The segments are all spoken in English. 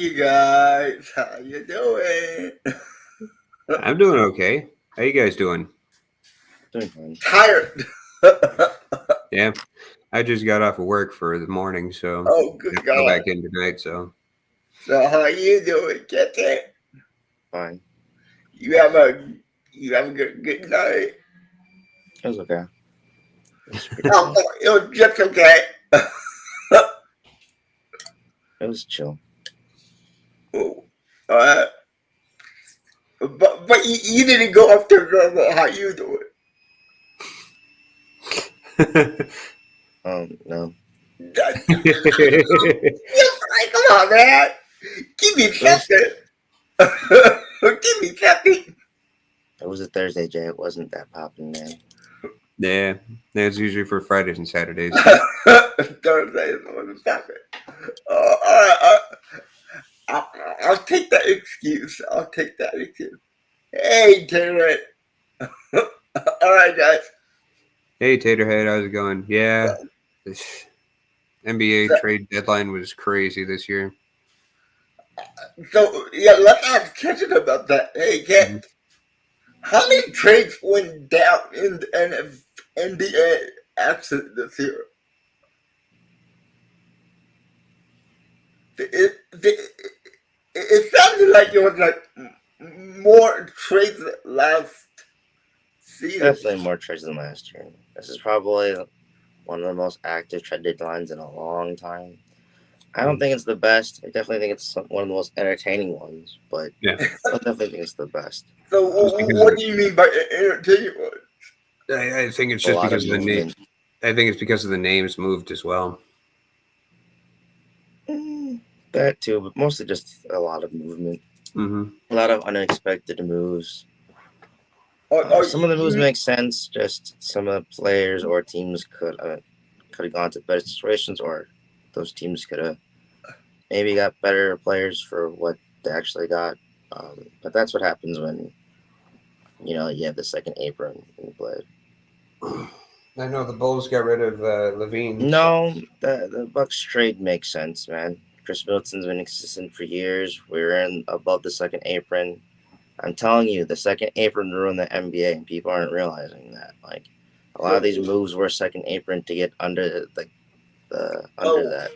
you guys? How you doing? I'm doing okay. How you guys doing? Doing fine. Tired. Yeah, I just got off of work for the morning, so Oh, I good have to go God. back in tonight. So So how you doing? Get it? Fine. You have a you have a good night. It was okay. It was pretty Oh, cool. it was just okay. It was chill. Oh, uh, but you didn't go up to normal. How you doing? No. That- Come on, man. Give me It was something. Give me something. it was a Thursday, Jay. It wasn't that popping, man. yeah, that's usually for Fridays and Saturdays. Thursday is on the topic. All right, I'll take that excuse. I'll take that excuse. Hey, Taylor. All right, guys. Hey, Taterhead, how's it going? Yeah, this NBA So, trade deadline was crazy this year. so yeah, let's ask Kitchen about that. Hey, Kit, Mhm. how many trades went down in the NBA accident this year? It, it sounded like it was like more trades last season. Definitely more trades than last year. This is probably one of the most active trade deadlines in a long time. I don't think it's the best. I definitely think it's one of the most entertaining ones, but Yeah, I definitely think it's the best. So, just because what do you mean by entertainment? I think it's A just lot of because of the name. movement. I think it's because of the names moved as well. That too, but mostly just a lot of movement. Hmm. A lot of unexpected moves. Or Some of the moves you, make sense. Just some of the players or teams could have gone to better situations, or those teams could have maybe got better players for what they actually got. But that's what happens when you have the second apron in play. I know the Bulls got rid of Levine. So. No, the Bucks trade makes sense, man. Chris Middleton's been consistent for years. We're in above the second apron. I'm telling you, the second apron ruined the NBA, and people aren't realizing that. Like a lot of these so, moves were second apron to get under the under oh, that.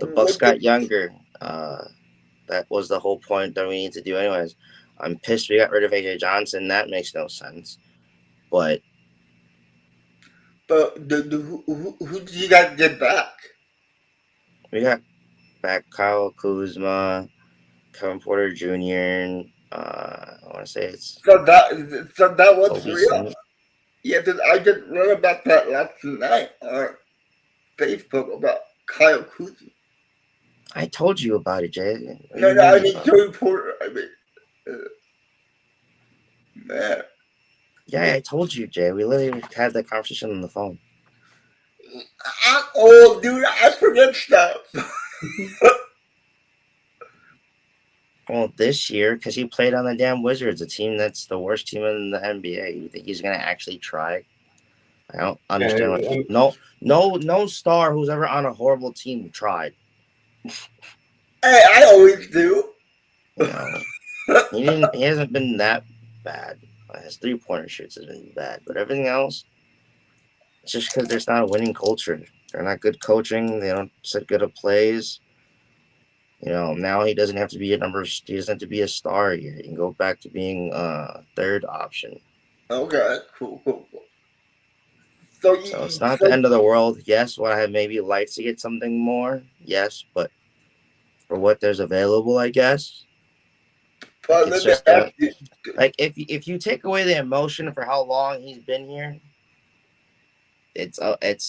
The Bucks what the got younger. That was the whole point that we need to do, anyways. I'm pissed we got rid of AJ Johnson. That makes no sense. But But who did you guys get back? we got back Kyle Kuzma, Kevin Porter Jr. I want to say it's So that was Obi real. Smith. Yeah, 'cause I just read about that last night on Facebook about Kyle Kuzma. I told you about it, Jay. What do No, you no, I mean mean about it? Joey Porter. I mean, man, Yeah, I told you, Jay. We literally had that conversation on the phone. I'm old, dude. I forget stuff. Well, this year, because he played on the damn Wizards, a team that's the worst team in the NBA. You think he's gonna actually try? I don't understand what Yeah, no star who's ever on a horrible team tried. Hey, I always do. You know, he didn't. He hasn't been that bad. His 3-pointer shoots has been bad, but everything else, it's just because there's not a winning culture. They're not good coaching. They don't set good of plays. Now he doesn't have to be a number. He doesn't have to be a star here. He can go back to being a third option. Okay, cool. So So you, it's not the so end of the world. Yes, would I have maybe liked to get something more? Yes, but for what there's available, I guess. Like it's let me just ask you. like if you take away the emotion for how long he's been here, it's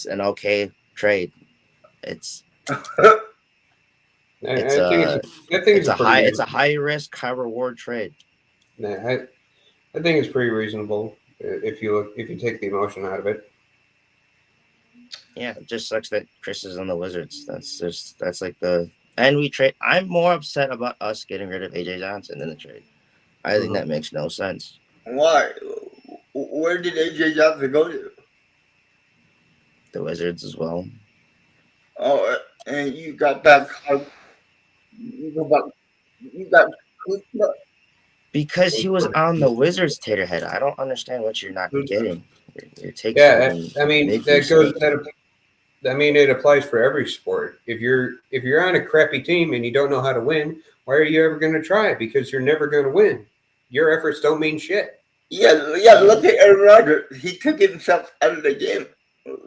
an okay trade. It's it's I think a I think it's a pretty it's a reasonable. high risk, high reward trade. Yeah, I think it's pretty reasonable if you take the emotion out of it. Yeah, it just sucks that Chris is on the Wizards. That's like the and we trade. I'm more upset about us getting rid of AJ Johnson than the trade. I think Hmm. that makes no sense. Why? Where did AJ Johnson go to? The Wizards as well. Oh, and you got back. You got Kuzma. Because he was on the Wizards, Taterhead. I don't understand what you're not getting. Your takes are Yeah, being I mean big recently. I mean, it applies for every sport. If you're on a crappy team and you don't know how to win, why are you ever going to try? Because you're never going to win. Your efforts don't mean shit. Yeah. Look at Aaron Rodgers. He took himself out of the game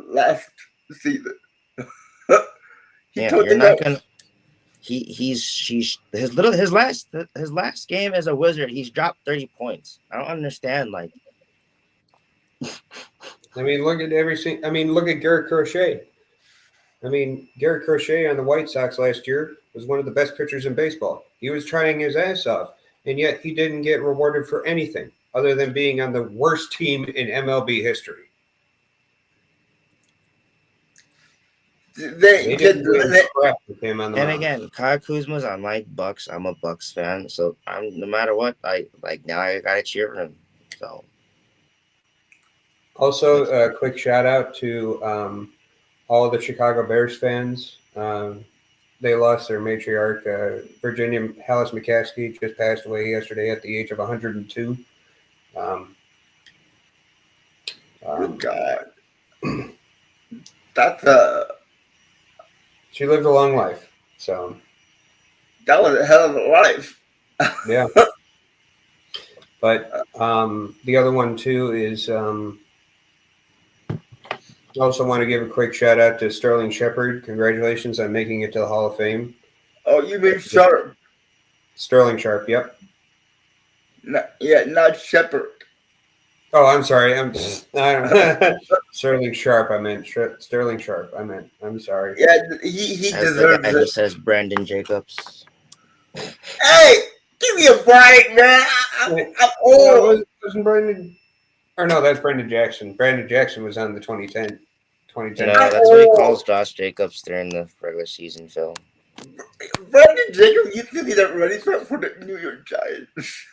last season. He Yeah, told you're them not that. gonna. His last game as a Wizard, he's dropped 30 points. I don't understand. Like, I mean, look at Garrett Crochet. I mean, Garrett Crochet on the White Sox last year was one of the best pitchers in baseball. He was trying his ass off, and yet he didn't get rewarded for anything other than being on the worst team in MLB history. They They just didn't win crap with him on the and mound. again, Kyle Kuzma's on my Bucks. I'm a Bucks fan, so I'm no matter what. I like now. I gotta cheer for him. So Also, a quick shout out to all the Chicago Bears fans. They lost their matriarch, Virginia Hallis McCaskey, just passed away yesterday at the age of 102. Um, good um, God. That's a she lived a long life, so that was a hell of a life. yeah. But the other one too is I also want to give a quick shout out to Sterling Shepard. Congratulations on making it to the Hall of Fame. Oh, you mean Sharp? Sterling Sharp, yep. Not Shepard. Oh, I'm sorry. Sterling Sharp. I meant Sterling Sharp. I'm sorry. Yeah, he as the deserves guy who it. says Brandon Jacobs. Hey, give me a break, man. I'm old. Wasn't Brandon? Or no, that's Brandon Jackson. Brandon Jackson was on the 2010. No, I'm that's what he old. calls Josh Jacobs during the regular season, Phil. Brandon Jacob used to be the running back for the New York Giants.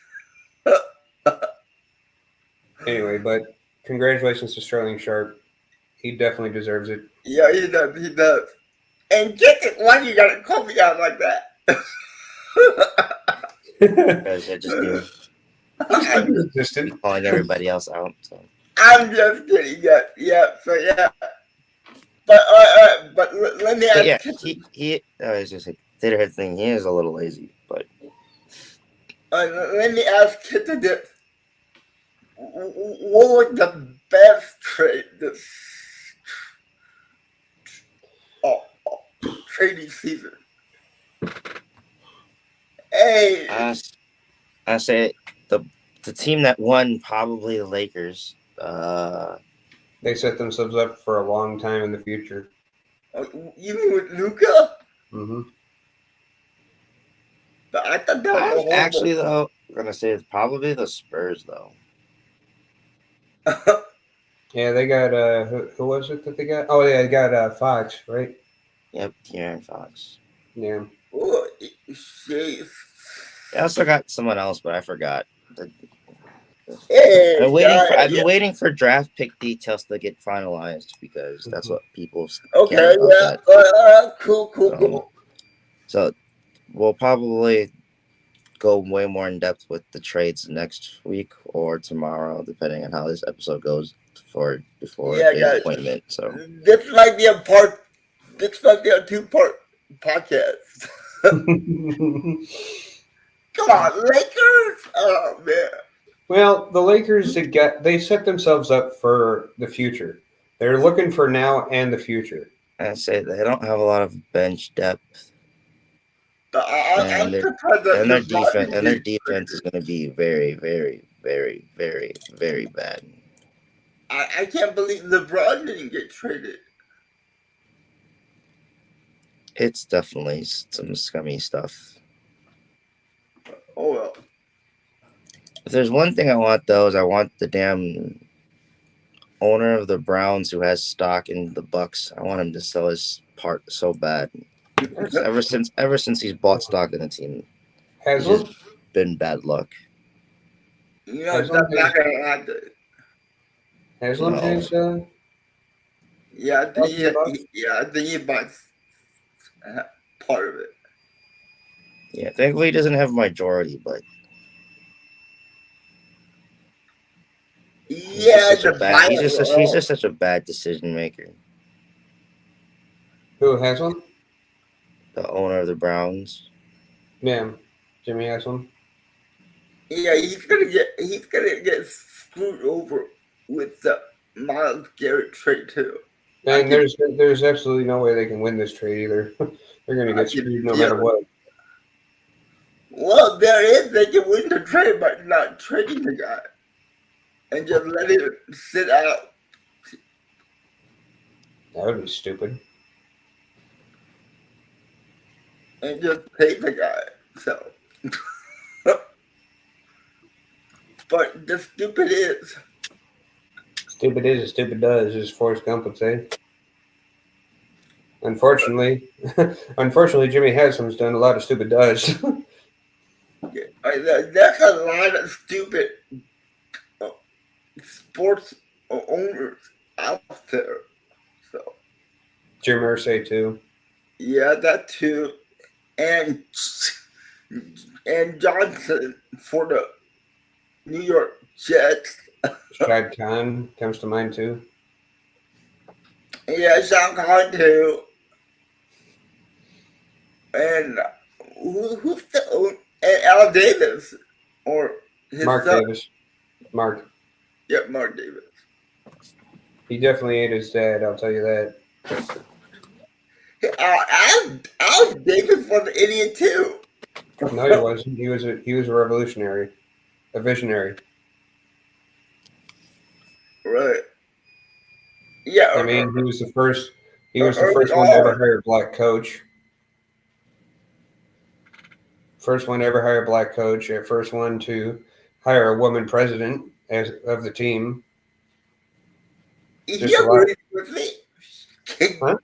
Anyway, but congratulations to Sterling Sharp. He definitely deserves it. Yeah, he does. He does. And get it, why you gotta call me out like that? Because I just do Consistent. calling everybody else out. So. I'm just kidding. Yeah. So yeah. But let me But yeah, ask you. he I was just like Taterhead thing. He is a little lazy, but Let me ask you this: what was the best trade this trading season? Hey, I say the team that won probably the Lakers. They set themselves up for a long time in the future. you mean with Luca? Mm-hmm. But I thought that was I was horrible. actually though gonna say it's probably the Spurs though. Yeah, they got who was it that they got? Oh yeah, they got Fox, right? Yep, De'Aaron Fox. Yeah. Oh, jeez. They also got someone else, but I forgot. Hey, I've been waiting for draft pick details to get finalized because that's what people care okay, about. yeah. That. Cool. So we'll probably go way more in depth with the trades next week or tomorrow, depending on how this episode goes before Yeah, Dave's guys. appointment. So This might be a two-part podcast. Come on, Lakers! Oh man. Well, the Lakers they set themselves up for the future. They're looking for now and the future. I say they don't have a lot of bench depth, I'm and surprised that their defense is going to be very, very, very, very, very bad. I can't believe LeBron didn't get traded. It's definitely some scummy stuff. Oh well. If there's one thing I want, though, is I want the damn owner of the Browns who has stock in the Bucks. I want him to sell his part so bad. Ever since he's bought stock in the team, it's Haslam, just been bad luck. You know Haslam that's not gonna happen. Haslam No. has. Yeah, I think Bucks? he bought part of it. Yeah, thankfully he doesn't have a majority, but Yeah, the he's violent. just such a bad decision maker. Who has one? The owner of the Browns. Yeah, Jimmy has one. Yeah, he's gonna get screwed over with the Miles Garrett trade too. I And can there's absolutely no way they can win this trade either. They're going to I get can screwed no feel matter it. what. Well, there is they can win the trade by not trading the guy and just letting it sit out That would be stupid. and just pay the guy. So, but the stupid is, Stupid is as stupid does, as Forrest Gump would say. Unfortunately, unfortunately, Jimmy Haslam's done a lot of stupid does. there's a lot of stupid uh, sports owners out there. So, Jim Irsay too. yeah, that too. And Johnson for the New York Jets. Shad Khan comes to mind too. Yeah, Sean Khan too. And who's the and Al Davis or his Mark son? Davis. Mark. Yeah, Mark Davis. He definitely ate his dad. I'll tell you that. Al Davis was an idiot too. No, he wasn't. He was a revolutionary, a visionary. Right. Yeah. I mean, he was the first. He was the Early first one to ever on. hire a black coach. First one to ever hire a black coach. First one to hire a woman president as of the team. He Just a lot. agrees with me. Huh?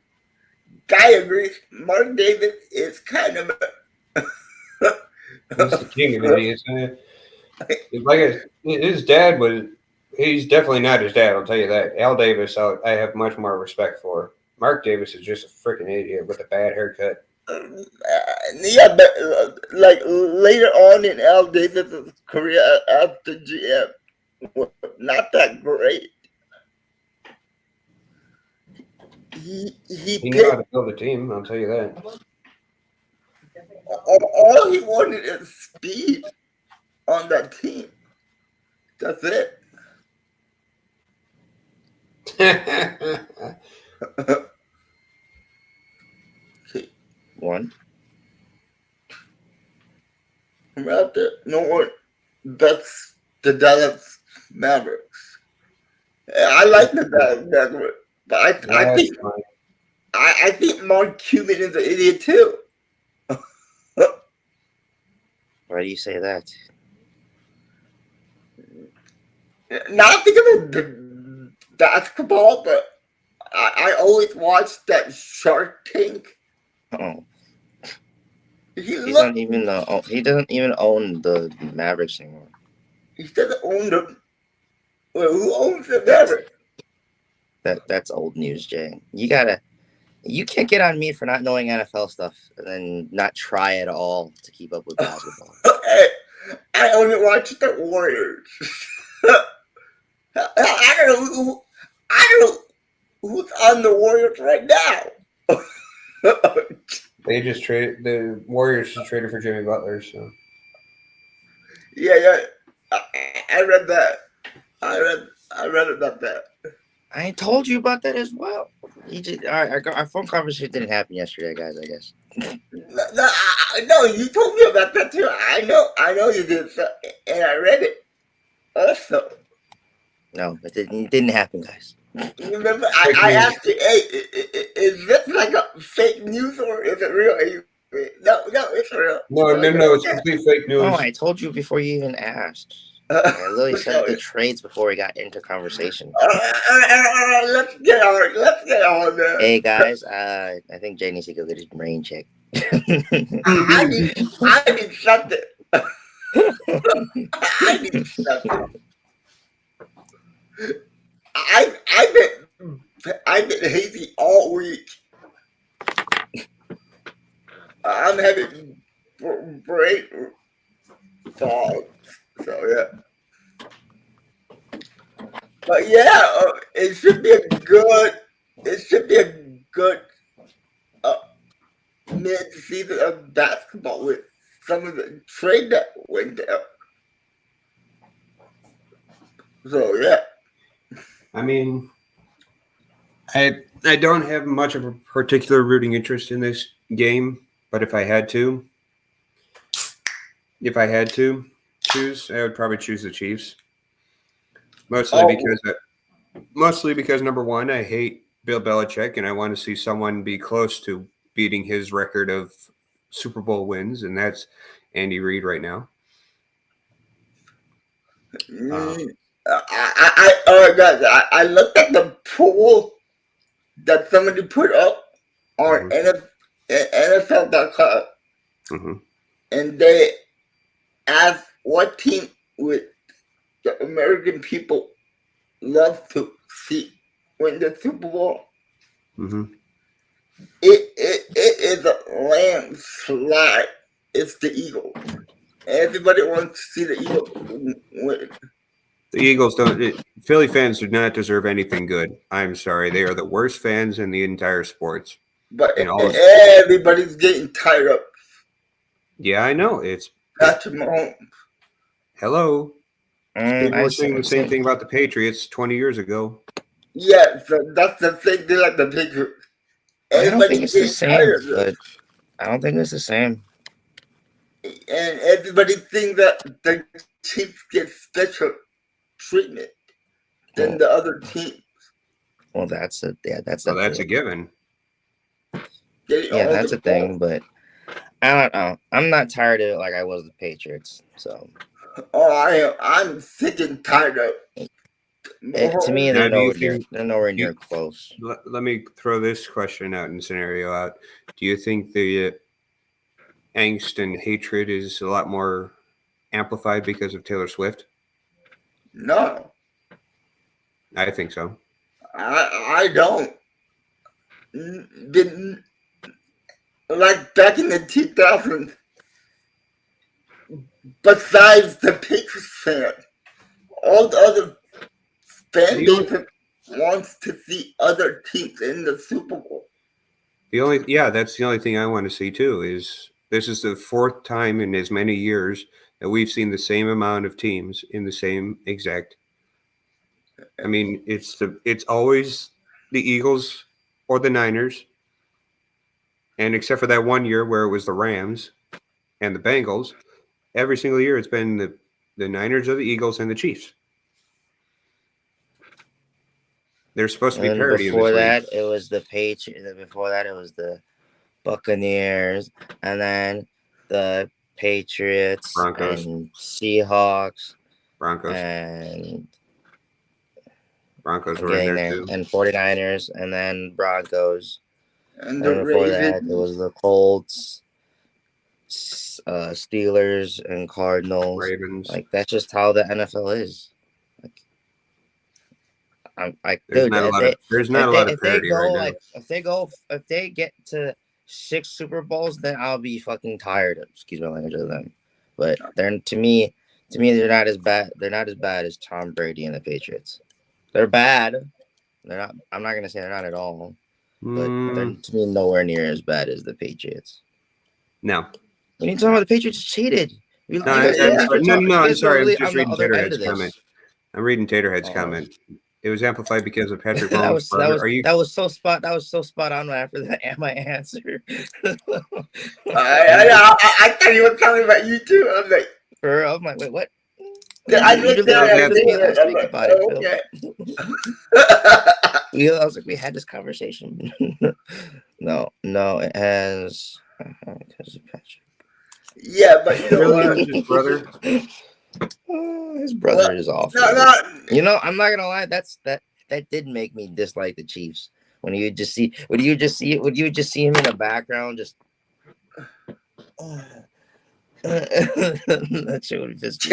Guy agrees. Mark Davis is kind of. He's the king of idiots. His dad was. He's definitely not his dad. I'll tell you that. Al Davis, I have much more respect for. Mark Davis is just a freaking idiot with a bad haircut. Yeah, but like later on in Al Davis's career after GM, was not that great. He He knew how picked to build a team. I'll tell you that. all he wanted is speed on that team. That's it. Okay, One. I'm out there. No one bets the Dallas Mavericks. Yeah, I like the Dallas Mavericks, but That's fine. I think Mark Cuban is an idiot too. Why do you say that? Not because of the basketball, but I always watch that Shark Tank. Oh, He he's look not even he doesn't even own the Mavericks anymore. he doesn't own them. Well, who owns the Mavericks? That's old news, Jay. You can't get on me for not knowing NFL stuff and then not try at all to keep up with basketball. Hey, I only watch the Warriors. I don't know who's on the Warriors right now. They just traded the Warriors just traded for Jimmy Butler. So Yeah. I read that. I read about that. I told you about that as well. Our phone conversation didn't happen yesterday, guys. I guess. No, you told me about that too. I know you did, and I read it also. No, it didn't happen, guys. You remember? I asked you, hey, is this like a fake news or is it real? No, it's real. no, it's complete fake news. Oh, I told you before you even asked. I literally said the trades before we got into conversation. All right, let's get on there. Hey guys, I think Jay needs to go get his brain checked. I need something. I need something. I've been hazy all week. I'm having break falls. So yeah, but yeah, it should be a good. It should be a good uh, mid-season of basketball with some of the trade that went down. So yeah, I mean, I don't have much of a particular rooting interest in this game, but if I had to choose, I would probably choose the Chiefs. Mostly oh because number one, I hate Bill Belichick, and I want to see someone be close to beating his record of Super Bowl wins, and that's Andy Reid right now. mm, oh guys, I looked at the poll that somebody put up on NFL.com, Mm-hmm. and they asked what team would the American people love to see win the Super Bowl. Mm-hmm. It is a landslide. It's the Eagles. Everybody wants to see the Eagles win. The Eagles don't. Philly fans do not deserve anything good. I'm sorry, they are the worst fans in the entire sports. But In all of everybody's getting tired of Yeah, I know. It's Patrick Mahomes. hello. People were I saying the same thing about the Patriots 20 years ago. Yeah, so that's the thing. They like the Patriots. I don't think Everybody's it's the getting same, tired of it. but I don't think it's the same. And everybody thinks that the Chiefs get special treatment than Well, the other team. well, that's a that's So the that's a thing. given. Getting Yeah, all that's the a thing. ball. But I don't know. I'm not tired of it like I was the Patriots. So Oh, I am. I'm sick and tired of to me, Mahomes. Now, do you they're nowhere you, near close. let me throw this question out and scenario out. Do you think the angst and hatred is a lot more amplified because of Taylor Swift? No, I think so. I don't. Been like back in the 2000s. Besides the Patriots fan, all the other fan The only, base wants to see other teams in the Super Bowl. that's the only thing I want to see too. Is this is the fourth time in as many years that we've seen the same amount of teams in the same exact. I mean, it's always the Eagles or the Niners, and except for that one year where it was the Rams and the Bengals, every single year it's been the Niners or the Eagles and the Chiefs. They're supposed to be And parity in this before league. that, it was the Patriots. Before that, it was the Buccaneers, and then the Patriots Broncos, and Seahawks, Broncos, and Broncos I'm were in getting there there, too. and 49ers, and then Broncos. And the And before that, it Ravens. was the Colts, Steelers, and Cardinals. Ravens. Like that's just how the NFL is. Like, I'm like, There's dude, not a lot of parity right now. if they get to 6 Super Bowls, then I'll be fucking tired of, excuse my language, of them. But they're to me, they're not as bad. They're not as bad as Tom Brady and the Patriots. They're bad. They're not. I'm not gonna say they're not at all, but they're to me nowhere near as bad as the Patriots. No. When you talking about the Patriots cheated. I'm sorry. I'm just reading other end Taterhead's of this. comment. I'm reading Taterhead's comment. It was amplified because of Patrick that Mahomes' was brother. that was so spot on after my answer. I thought you were talking about you too. I'm like, I'm like, wait, what? I You looked literally at texted me it. last I'm week like, about it, Phil. okay. I was like, we had this conversation. No, it has. Yeah, but you know Really, what? was his brother? His brother is awful. You know, I'm not gonna lie. That did make me dislike the Chiefs. When you just see him in the background, just that shit would just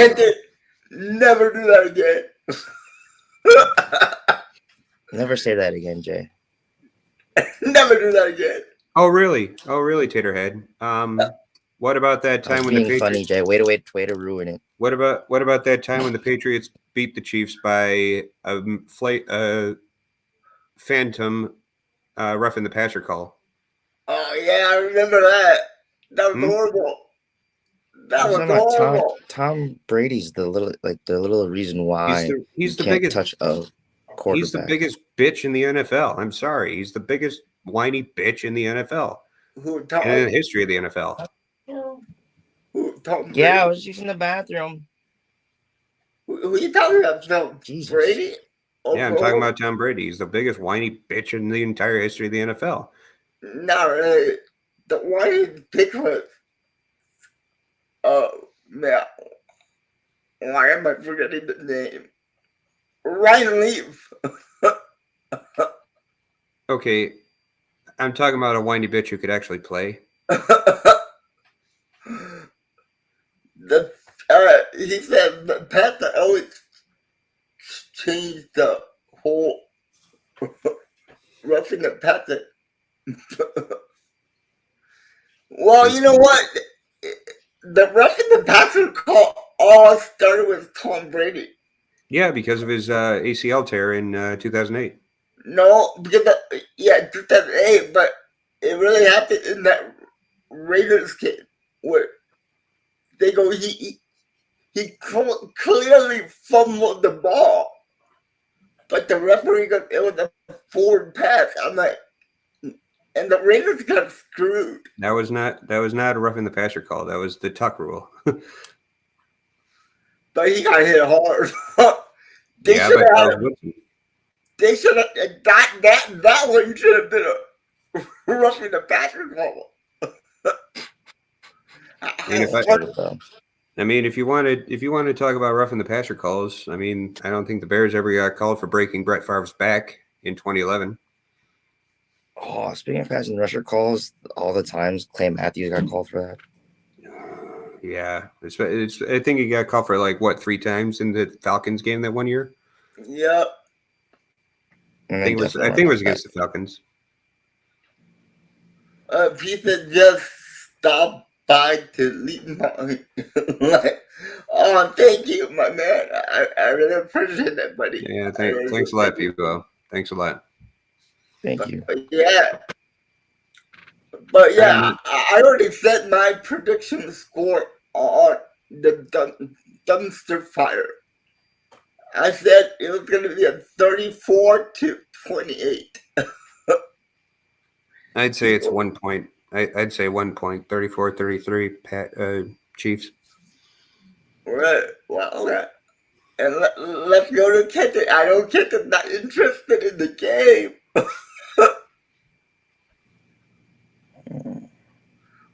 never do that again. Never say that again, Jay. Never do that again. Oh, really, Taterhead. What about that I time was when the being funny, Patriots? Jay. Way to ruin it. What about that time when the Patriots beat the Chiefs by a phantom roughing the passer call? Oh yeah, I remember that. That was Hmm? horrible. That I'm was talking about horrible. Tom Brady's the little reason why you He's the can't biggest touch a quarterback. bitch in the NFL. I'm sorry, he's the biggest whiny bitch in the NFL Who and in Tom? the history of the NFL. Who Tom Yeah, I Brady? was using the bathroom. Who you talking about? Tom Jesus. Brady? Yeah, I'm talking Oklahoma? about Tom Brady. He's the biggest whiny bitch in the entire history of the NFL. Not really. The one he picked was man, why am I forgetting the name? Ryan Leaf. Okay, I'm talking about a whiny bitch who could actually play. He said the Panther always changed the whole roughing the Panther. Well, you know what? The roughing the Panther call all started with Tom Brady. Yeah, because of his ACL tear in 2008. No, because 2008, but it really happened in that Raiders game where they go he clearly fumbled the ball, but the referee goes it was a forward pass. I'm like, and the Raiders got screwed. That was not a roughing the passer call. That was the tuck rule. But he got hit hard. they Yeah, should but have. They should have that one should have been a roughing the passer call. And if I mean, if you want to talk about roughing the passer calls, I mean, I don't think the Bears ever got called for breaking Brett Favre's back in 2011. Oh, speaking of passing rusher calls, all the times Clay Matthews got called for that. Yeah, I think he got called for like what 3 times in the Falcons game that one year. Yep. And I think it was against the Falcons. People just stop by to leave my like, oh, thank you, my man. I really appreciate that, buddy. Yeah, thanks a lot, people. Thanks a lot. Thank you. Yeah. But I yeah, mean, I already set my prediction score on the dumpster fire. I said it was going to be a 34-28. I'd say it's 1 point. I'd say 1 point, 34-33, Chiefs. Right. Well, okay. And let's go to Kenton. I know Kenton's not interested in the game.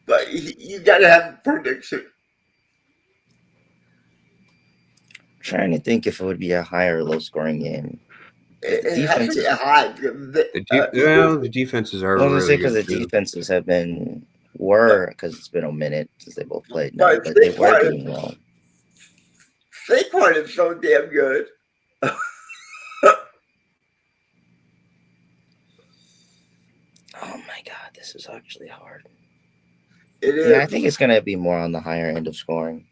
But you got to have a prediction. I'm trying to think if it would be a high or low scoring game. It has to be a high. The defenses are I was gonna say really because the good too. defenses because it's been a minute since they both played now, But but they were doing well. Saquon is so damn good. Oh my god, this is actually hard. It is. Yeah, I think it's gonna be more on the higher end of scoring.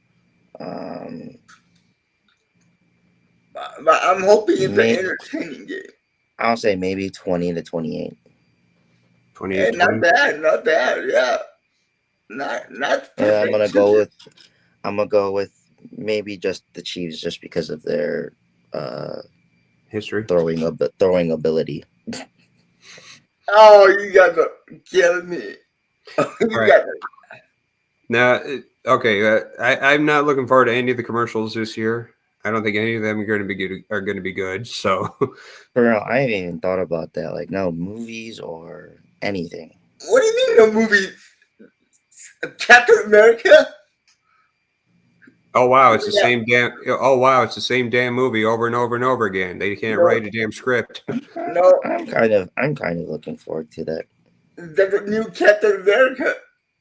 But I'm hoping it's an entertaining game. I'll say maybe 20-28. 28-20. Not bad. Yeah, not. Yeah, I'm gonna go with maybe just the Chiefs, just because of their history throwing ability. Oh, you gotta kill me. Right. Now, okay, I'm not looking forward to any of the commercials this year. I don't think any of them are going to be good. So, For real, I haven't even thought about that. Like, no movies or anything. What do you mean no movie? Captain America? oh wow, it's the same damn. Oh wow, it's the same damn movie over and over and over again. They can't write a damn script. No, I'm kind of looking forward to that. the new Captain America.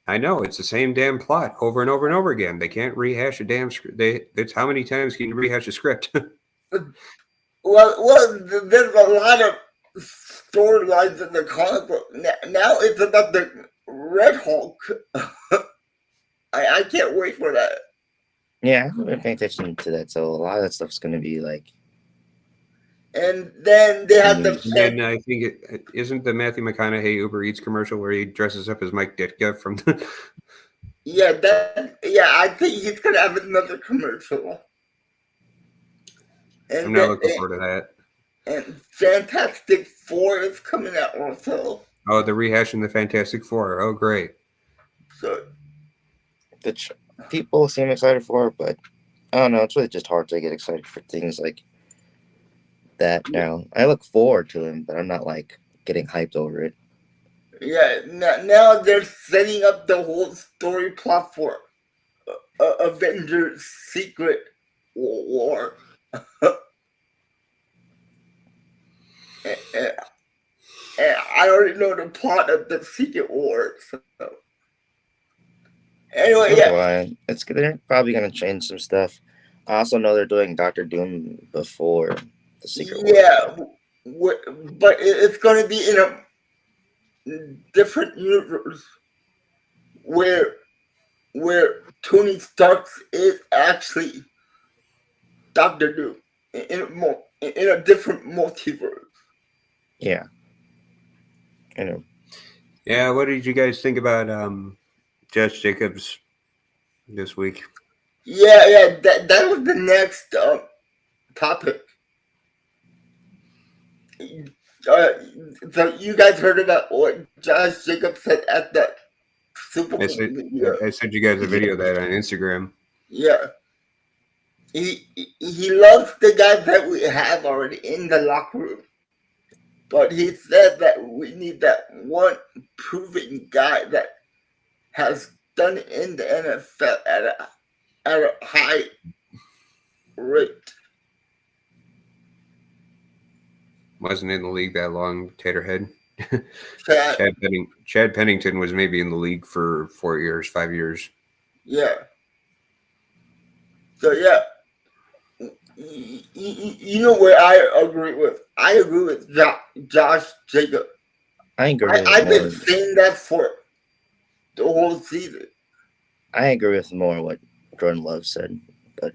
I know it's the same damn plot over and over and over again. They can't rehash a damn script. It's how many times can you rehash a script? Well, there's a lot of storylines in the comic book. Now it's about the Red Hulk. I can't wait for that. Yeah, I haven't been paying attention to that, so a lot of that stuff's gonna be like And then they had the news. And then I think it isn't the Matthew McConaughey Uber Eats commercial where he dresses up as Mike Ditka from the I think he's gonna have another commercial. I'm And not then looking forward to that. and Fantastic Four is coming out also. Oh, the rehashing the Fantastic Four. Oh, great. So Which people seem excited for, but I don't know. It's really just hard to get excited for things like that now. I look forward to them, but I'm not like getting hyped over it. yeah, now they're setting up the whole story plot for Avengers Secret War. and, and I already know the plot of the Secret War. So. Anyway, So yeah. why they're probably gonna change some stuff. I also know they're doing Doctor Doom before the Secret War. Yeah, but it's going to be in a different universe where Tony Stark is actually Doctor Doom in a different multiverse. Yeah. I know. Yeah, what did you guys think about Josh Jacobs this week? Yeah, that was the next topic. So you guys heard about what Josh Jacobs said at that Super Bowl? I sent you guys a video of that on Instagram. Yeah. He loves the guys that we have already in the locker room. But he said that we need that one proven guy that has done it in the NFL at a high rate. Wasn't in the league that long, Taterhead. Chad, Chad Pennington was maybe in the league for 4 years, 5 years. yeah. So yeah, you know where I agree with? I agree with Josh Jacob. I agree with I've more. been saying that for the whole season. I agree with more what Jordan Love said, but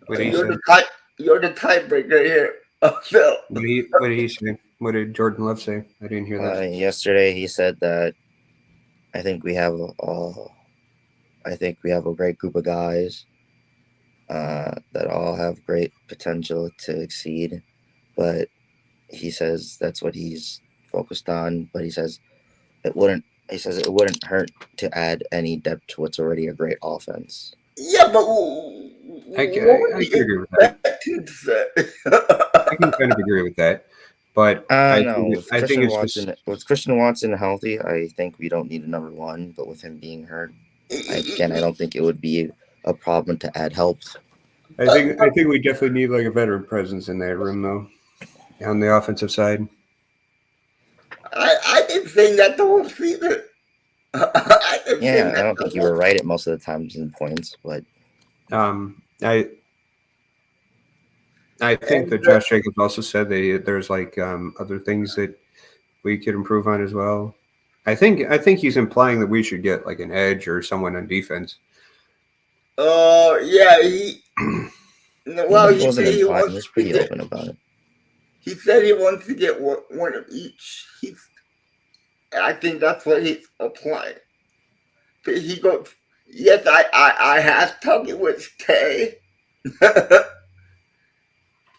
What he You're said. you're the tiebreaker here, Phil. What did he say? What did Jordan Love say? I didn't hear that. Yesterday he said that I think we have a great group of guys that all have great potential to exceed, but he says that's what he's focused on. But he says it wouldn't hurt to add any depth to what's already a great offense. Yeah, but I can agree with that. I can kind of agree with that. But I think it's Watson, just with Christian Watson healthy, I think we don't need a number one. But with him being hurt, I don't think it would be a problem to add help. I think we definitely need like a veteran presence in that room, though, on the offensive side. I've been saying that the whole season. I don't think you were right at most of the times in points, but I think that Josh Jacobs also said that there's like other things that we could improve on as well. I think he's implying that we should get like an edge or someone on defense. Yeah, he said he wants was pretty open about it. He said he wants to get one of each. I think that's what he's applying. But he goes, yes, I have talking with Tay. And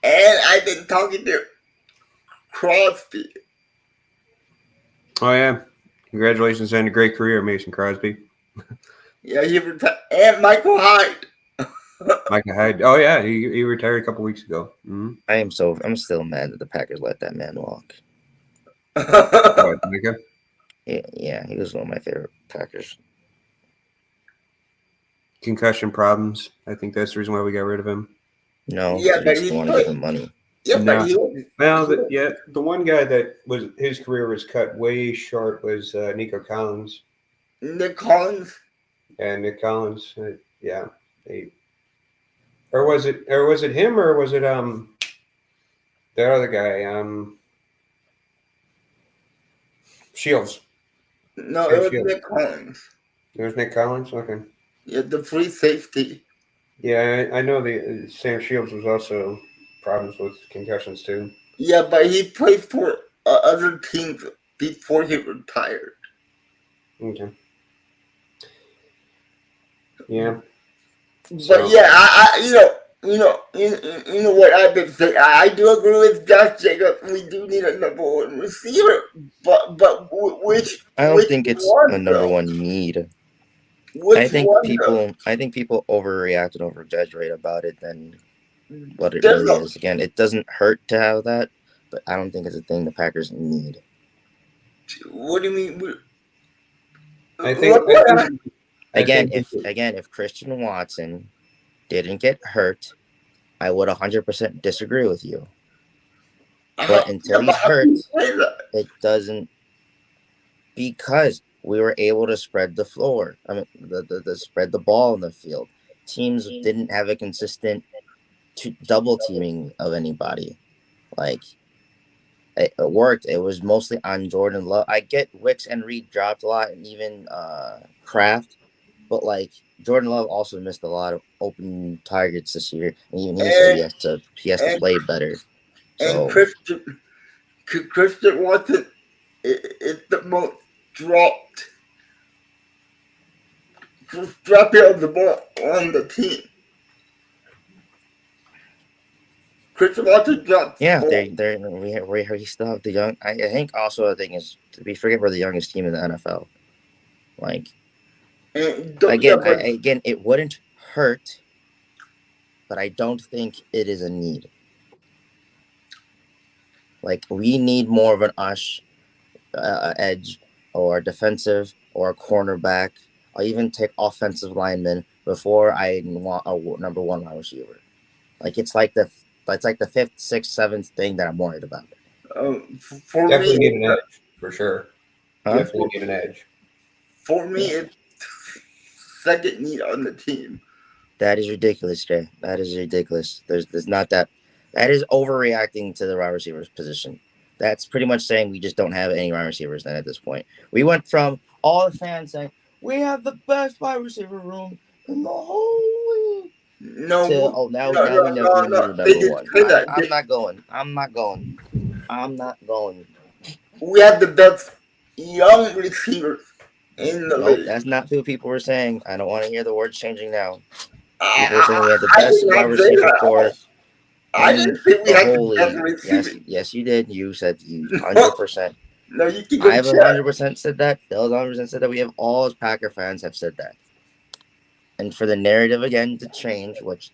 I've been talking to Crosby. Oh yeah, congratulations on a great career, Mason Crosby. Yeah, he retired. And Michael Hyde. Michael Hyde. Oh yeah, he retired a couple weeks ago. Mm-hmm. I'm still mad that the Packers let that man walk. What, Micah? Yeah, he was one of my favorite Packers. Concussion problems. I think that's the reason why we got rid of him. No, yeah, but he want to give him money. Yeah, no. The one guy that was his career was cut way short was Nico Collins. Nick Collins. Yeah, Nick Collins. Yeah. Or was it him or was it the other guy Shields? No, Sam it was Shields. Nick Collins. It was Nick Collins. Okay. Yeah, the free safety. Yeah, I know the Sam Shields was also problems with concussions too. Yeah, but he played for other teams before he retired. Okay. Yeah. But So yeah, you know what I've been saying. I do agree with Josh Jacobs. We do need a number one receiver, but I don't which think it's a one number though? one need. Which one though? I think people overreact and overexaggerate about it than what it There's really no. is. Again, it doesn't hurt to have that, but I don't think it's a thing the Packers need. What do you mean? I think Look I what think I think If Christian Watson didn't get hurt, I would 100% disagree with you. But until he's how can you hurt, say that? it doesn't, because we were able to spread the floor. I mean, the spread the ball in the field. Teams didn't have a consistent double teaming of anybody. Like it worked. It was mostly on Jordan Love. I get Wicks and Reed dropped a lot, and even Kraft, but like Jordan Love also missed a lot of open targets this year, and even he said And he has to and play better. and So Christian Watson is the most dropped dropping of the ball on the team. Christian Watson drops yeah, ball. we still have the young. I think also the thing is we forget we're the youngest team in the NFL. Like And yeah, but again, it wouldn't hurt, but I don't think it is a need. Like we need more of an edge or defensive or a cornerback or even take offensive linemen before I want a number one wide receiver. Like it's like the fifth, sixth, seventh thing that I'm worried about. for me, definitely need an edge for sure. Huh? Definitely need an edge. for me, Yeah. it's second need on the team. That is ridiculous, Jay. That is ridiculous. There's not that. That is overreacting to the wide receivers position. That's pretty much saying we just don't have any wide receivers then at this point. We went from all the fans saying we have the best wide receiver room in the whole league No, to now we definitely need a They number didn't one. say that. I'm not going. I'm not going. I'm not going. We have the best young receivers in the Nope, league. that's not who people were saying. I don't want to hear the words changing now. People were saying I, we had the I did best wide not say receiver that. core I in didn't say we the had the whole best league. receivers. Yes, you did. You said you 100%. No, you can go I've check. 100% said that. Those 100% said that. We have all as Packer fans have said that. And for the narrative again to change, which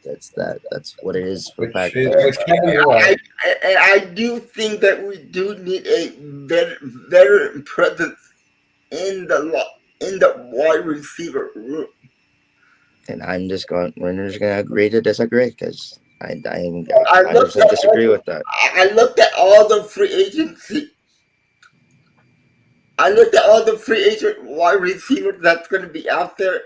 that's what it is for Packer Which fans. Kevin, you're right. I do think that we do need a veteran presence in the wide receiver room. And we're just gonna agree to disagree because I I looked 100% at disagree with that. I looked at all the free agency. I looked at all the free agent wide receivers that's going to be out there,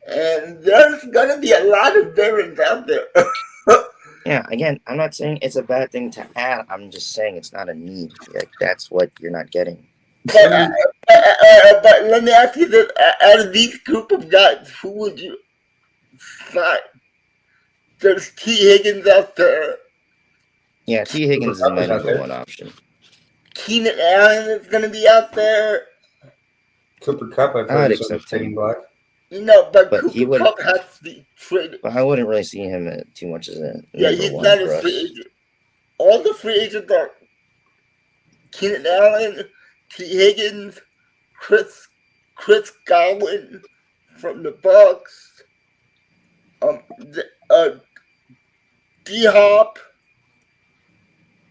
and there's going to be a lot of veterans out there. Yeah, again, I'm not saying it's a bad thing to add. I'm just saying it's not a need. Like that's what you're not getting. But, but let me ask you this: out of these group of guys, who would you sign? There's T. Higgins out there. Yeah, T. Higgins is my number one option. Keenan Allen is going to be out there. Cooper Cup, I've heard, I'd is on the accept trading him, block. But but he Cooper would. Cup has to be traded. But I wouldn't really see him too much as a Yeah, number he's one not a for free us. agent. All the free agents are Keenan Allen, T. Higgins, Chris Godwin from the Bucks, D Hop.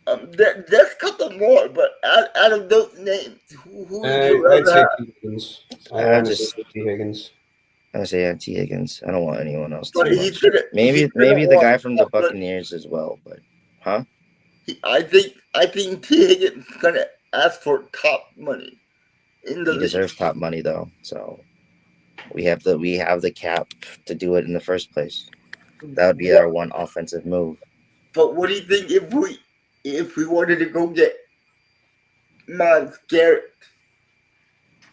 There's a couple more, but out of those names, who would you I'd rather say have? T. Higgins. I I honestly just say T. Higgins. I say yeah, T. Higgins. I don't want anyone else But too much. Maybe the guy from the Buccaneers as well, but huh? I think T. Higgins is gonna ask for top money in the He league. deserves top money though, so we have the cap to do it in the first place. That would be our one offensive move. But what do you think if we wanted to go get Miles Garrett?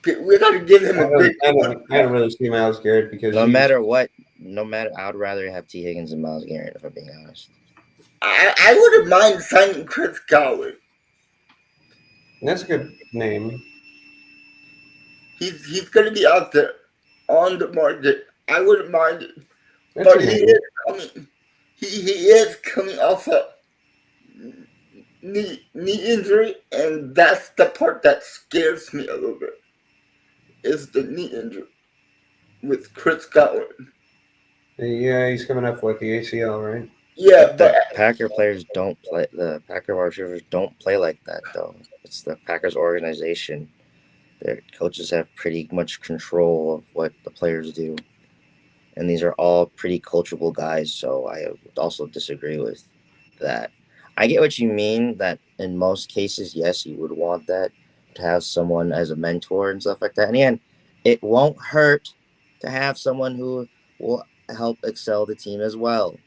We got to give him a big. I don't really see Myles Garrett because no matter what, I'd rather have T. Higgins than Myles Garrett, if I'm being honest. I wouldn't mind signing Chris Godwin. That's a good name. He's going to be out there on the market. I wouldn't mind it. That's But a he name. is coming. He is coming off a knee injury, and that's the part that scares me a little bit. Is the knee injury with Chris Godwin. Yeah, he's coming up with the ACL, right? Yeah, The but Packer players don't play. The Packer wide receivers don't play like that, though. It's the Packers organization. Their coaches have pretty much control of what the players do, and these are all pretty coachable guys. So I would also disagree with that. I get what you mean. That in most cases, yes, you would want that to have someone as a mentor and stuff like that. And again, it won't hurt to have someone who will help excel the team as well.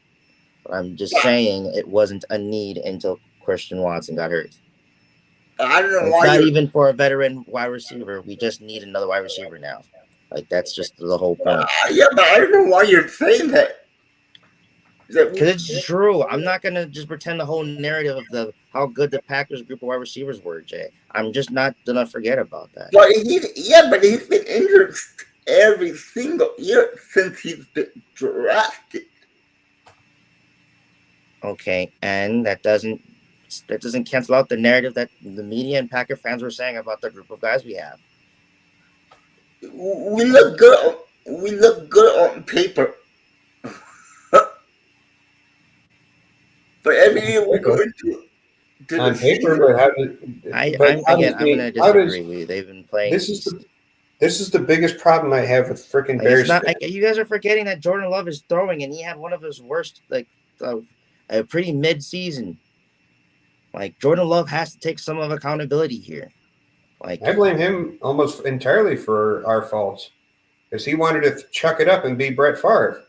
I'm just saying it wasn't a need until Christian Watson got hurt. I don't know It's why not you're. even for a veteran wide receiver. We just need another wide receiver now. Like, that's just the whole point. Yeah, but I don't know why you're saying that. Because it's true. I'm not gonna just pretend the whole narrative of the how good the Packers group of wide receivers were, Jay. I'm just not gonna forget about that. But he's been injured every single year since he's been drafted. Okay, and that doesn't cancel out the narrative that the media and Packer fans were saying about the group of guys we have. We look good. We look good on paper. But every year we go into On the paper, season. but I'm gonna disagree. They've been playing. This is the biggest problem I have with freaking Like, Bears. it's not. You guys are forgetting that Jordan Love is throwing, and he had one of his worst, a pretty mid-season. Like, Jordan Love has to take some of accountability here. Like, I blame him almost entirely for our faults because he wanted to chuck it up and be Brett Favre.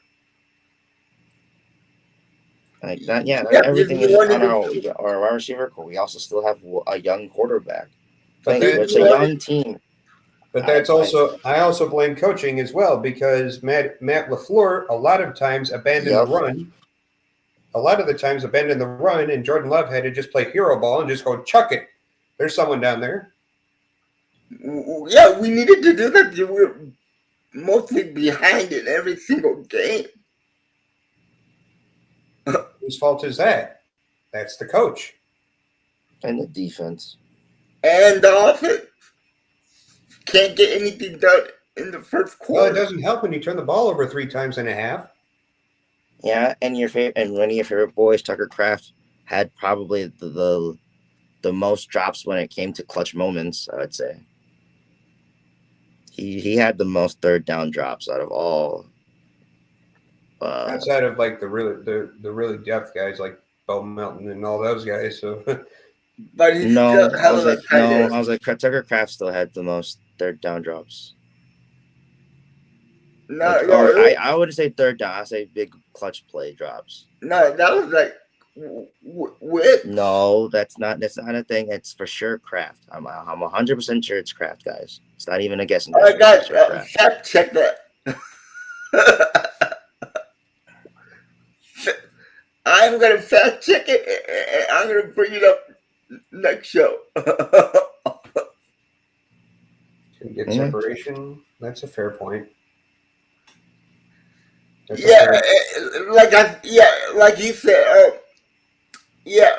like that, yeah. Yeah, Everything you is wanted on to- our wide receiver core. We also still have a young quarterback. But It's a young team. But that's I also blame coaching as well because Matt LaFleur a lot of times abandoned the run. A lot of the times abandoned the run, and Jordan Love had to just play hero ball and just go chuck it. There's someone down there. Yeah, we needed to do that. We were mostly behind in every single game. Whose fault is that? That's the coach. And the defense. And the offense can't get anything done in the first quarter. Well, it doesn't help when you turn the ball over 3 times and a half. Yeah, and one of your favorite boys, Tucker Kraft, had probably the most drops when it came to clutch moments. I would say he had the most third down drops out of all. Outside of like the really depth guys like Bo Melton and all those guys. So, but he's still I was like Tucker Kraft still had the most third down drops. I wouldn't say third down. I say big clutch play drops. No, that was like with. No, that's not a thing. It's for sure Kraft. I'm 100% sure it's Kraft, guys. It's not even a guessing game. I got fact check that. I'm gonna fact check it, and I'm gonna bring it up next show. Can get separation. That's a fair point. Like you said. Yeah.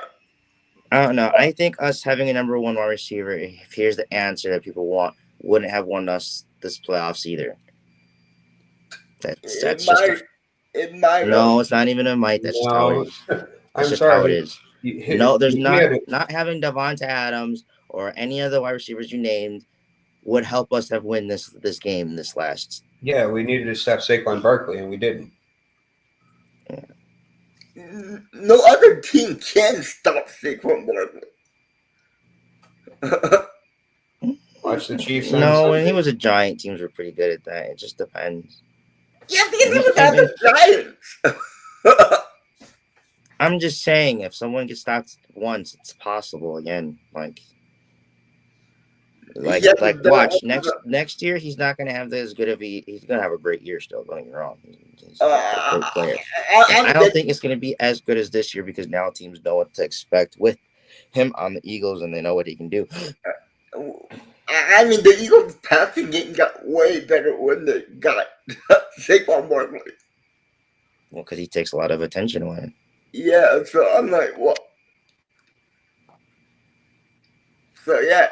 I don't know. I think us having a number one wide receiver, if here's the answer that people want, wouldn't have won us this playoffs either. That's just it might. No, it's not even a might. That's just how it is. That's just how it is. No, there's not having Devonta Adams or any of the wide receivers you named would help us have win this game this last. Yeah, we needed to stop Saquon Barkley, and we didn't. Yeah. No other team can stop Saquon Barkley. Watch the Chiefs. No, when he was a Giant, teams were pretty good at that. It just depends. Yeah, because he was at the Giants. I'm just saying, if someone gets stopped once, it's possible again. Like, Like Yeah, like watch next year he's not gonna have as good of he's gonna have a great year still. Don't get me wrong, he's a great player. I don't think it's gonna be as good as this year because now teams know what to expect with him on the Eagles and they know what he can do. I mean, the Eagles' passing game got way better when they got Saquon Barkley. Well, because he takes a lot of attention away. Yeah, so I'm like, what? So yeah,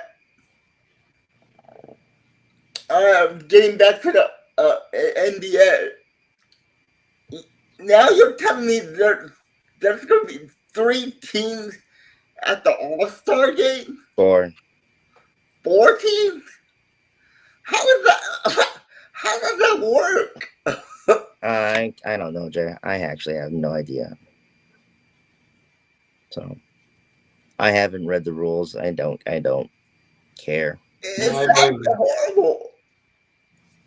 getting back to the NBA. Now you're telling me there's going to be 3 teams at the All-Star game? 4. 4 teams? How is that? How does that work? I don't know, Jay. I actually have no idea. So I haven't read the rules. I don't care. It I sounds blame horrible.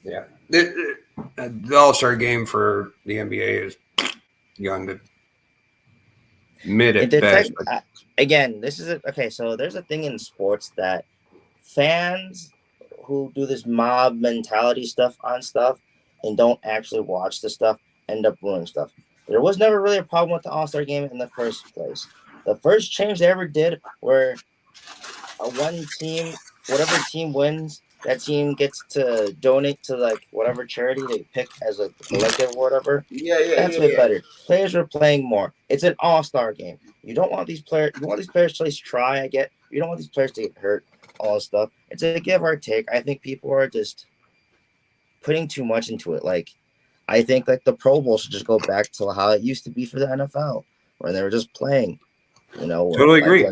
Yeah. The All-Star game for the NBA is young to mid at best. Again, this is okay. So there's a thing in sports that fans who do this mob mentality stuff on stuff and don't actually watch the stuff end up ruining stuff. There was never really a problem with the All-Star game in the first place. The first change they ever did where one team, whatever team wins, that team gets to donate to like whatever charity they pick as a collective or whatever. That's way better. Players are playing more. It's an all-star game. You don't want these players. You want these players to at least try. I get. You don't want these players to get hurt. All this stuff. It's a give or take. I think people are just putting too much into it. Like, I think like the Pro Bowl should just go back to how it used to be for the NFL, when they were just playing. You know, Totally agree.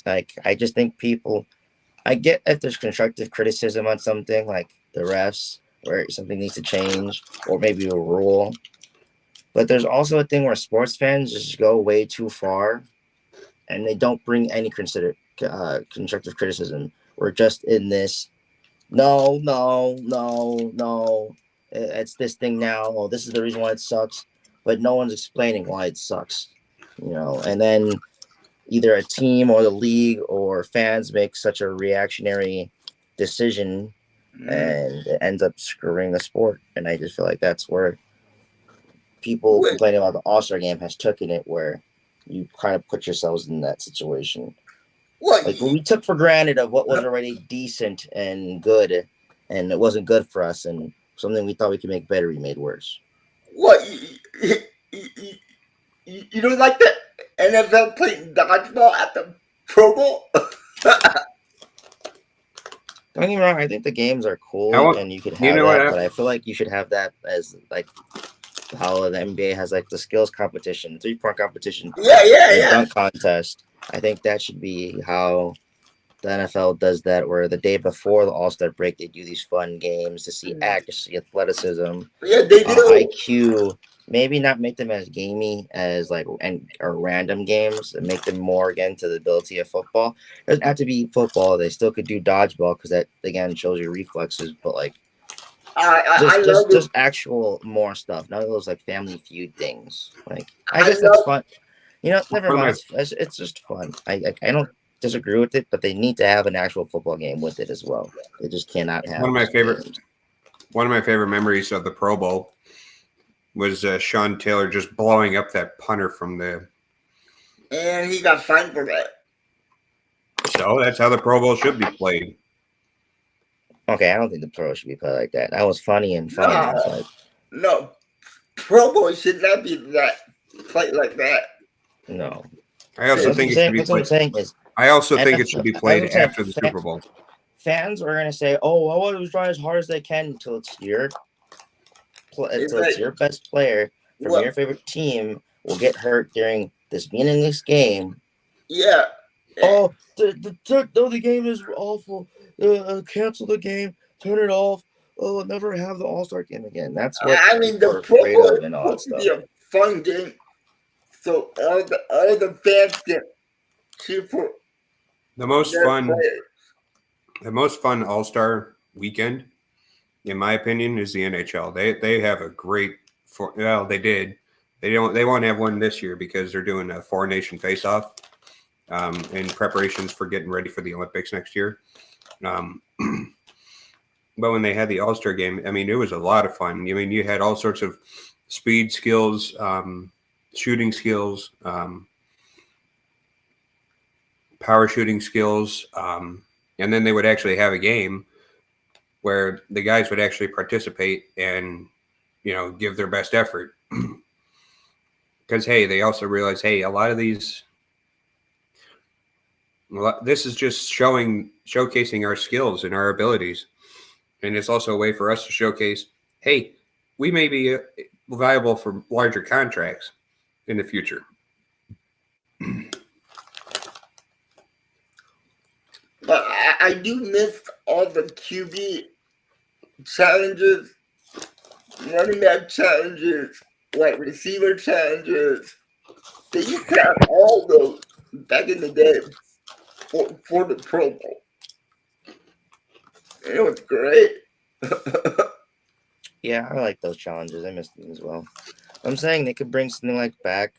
Like, I just think people. I get if there's constructive criticism on something like the refs, where something needs to change, or maybe a rule. But there's also a thing where sports fans just go way too far, and they don't bring any constructive criticism. We're just in this. No. It's this thing now. Oh, this is the reason why it sucks, but no one's explaining why it sucks. You know, and then either a team or the league or fans make such a reactionary decision and it ends up screwing the sport. And I just feel like that's where people complaining about the All-Star game has taken it, where you kind of put yourselves in that situation. Like we took for granted of what was already decent and good, and it wasn't good for us, and something we thought we could make better, we made worse. What? You don't like the NFL playing dodgeball at the Pro Bowl? Don't get me wrong, I think the games are cool and you could have that, but I feel like you should have that as like how the NBA has like the skills competition, 3-point competition, dunk contest. I think that should be how the NFL does that, where the day before the All-Star break, they do these fun games to see accuracy, athleticism, they do. IQ. Maybe not make them as gamey as like or random games, and make them more again to the ability of football. It doesn't have to be football. They still could do dodgeball because that again shows your reflexes. But like, just actual more stuff. None of those like Family Feud things. Like I guess that's fun. You know, never mind. It's just fun. I don't disagree with it, but they need to have an actual football game with it as well. They just cannot have one of my favorite memories of the Pro Bowl was Sean Taylor just blowing up that punter from the. And he got fined for that. So that's how the Pro Bowl should be played. Okay, I don't think the Pro should be played like that. That was funny and fun. No, Pro Bowl should not be played like that. No. I also think it should be played. I also think it should be played after the Super Bowl. Fans are going to say, "Oh, I want to try as hard as they can until it's your best player from your favorite team will get hurt during this meaningless game." Yeah. Oh, the game is awful. Cancel the game. Turn it off. Oh, never have the All-Star game again. That's what the Pro Bowl is supposed to be a fun game, so all the fans can cheer for the most fun All-Star weekend, in my opinion, is the NHL. They have a great they did. They won't have one this year because they're doing a 4-nation face-off. in preparations for getting ready for the Olympics next year. But when they had the All-Star game, I mean, it was a lot of fun. I mean, you had all sorts of speed skills, shooting skills, power shooting skills, and then they would actually have a game where the guys would actually participate and, give their best effort. Because, hey, they also realize, hey, a lot of these, this is just showcasing our skills and our abilities. And it's also a way for us to showcase, hey, we may be viable for larger contracts in the future. But I do miss all the QB challenges, running back challenges, wide receiver challenges. They used to have all those back in the day for the Pro Bowl. It was great. Yeah, I like those challenges. I miss them as well. I'm saying they could bring something like that,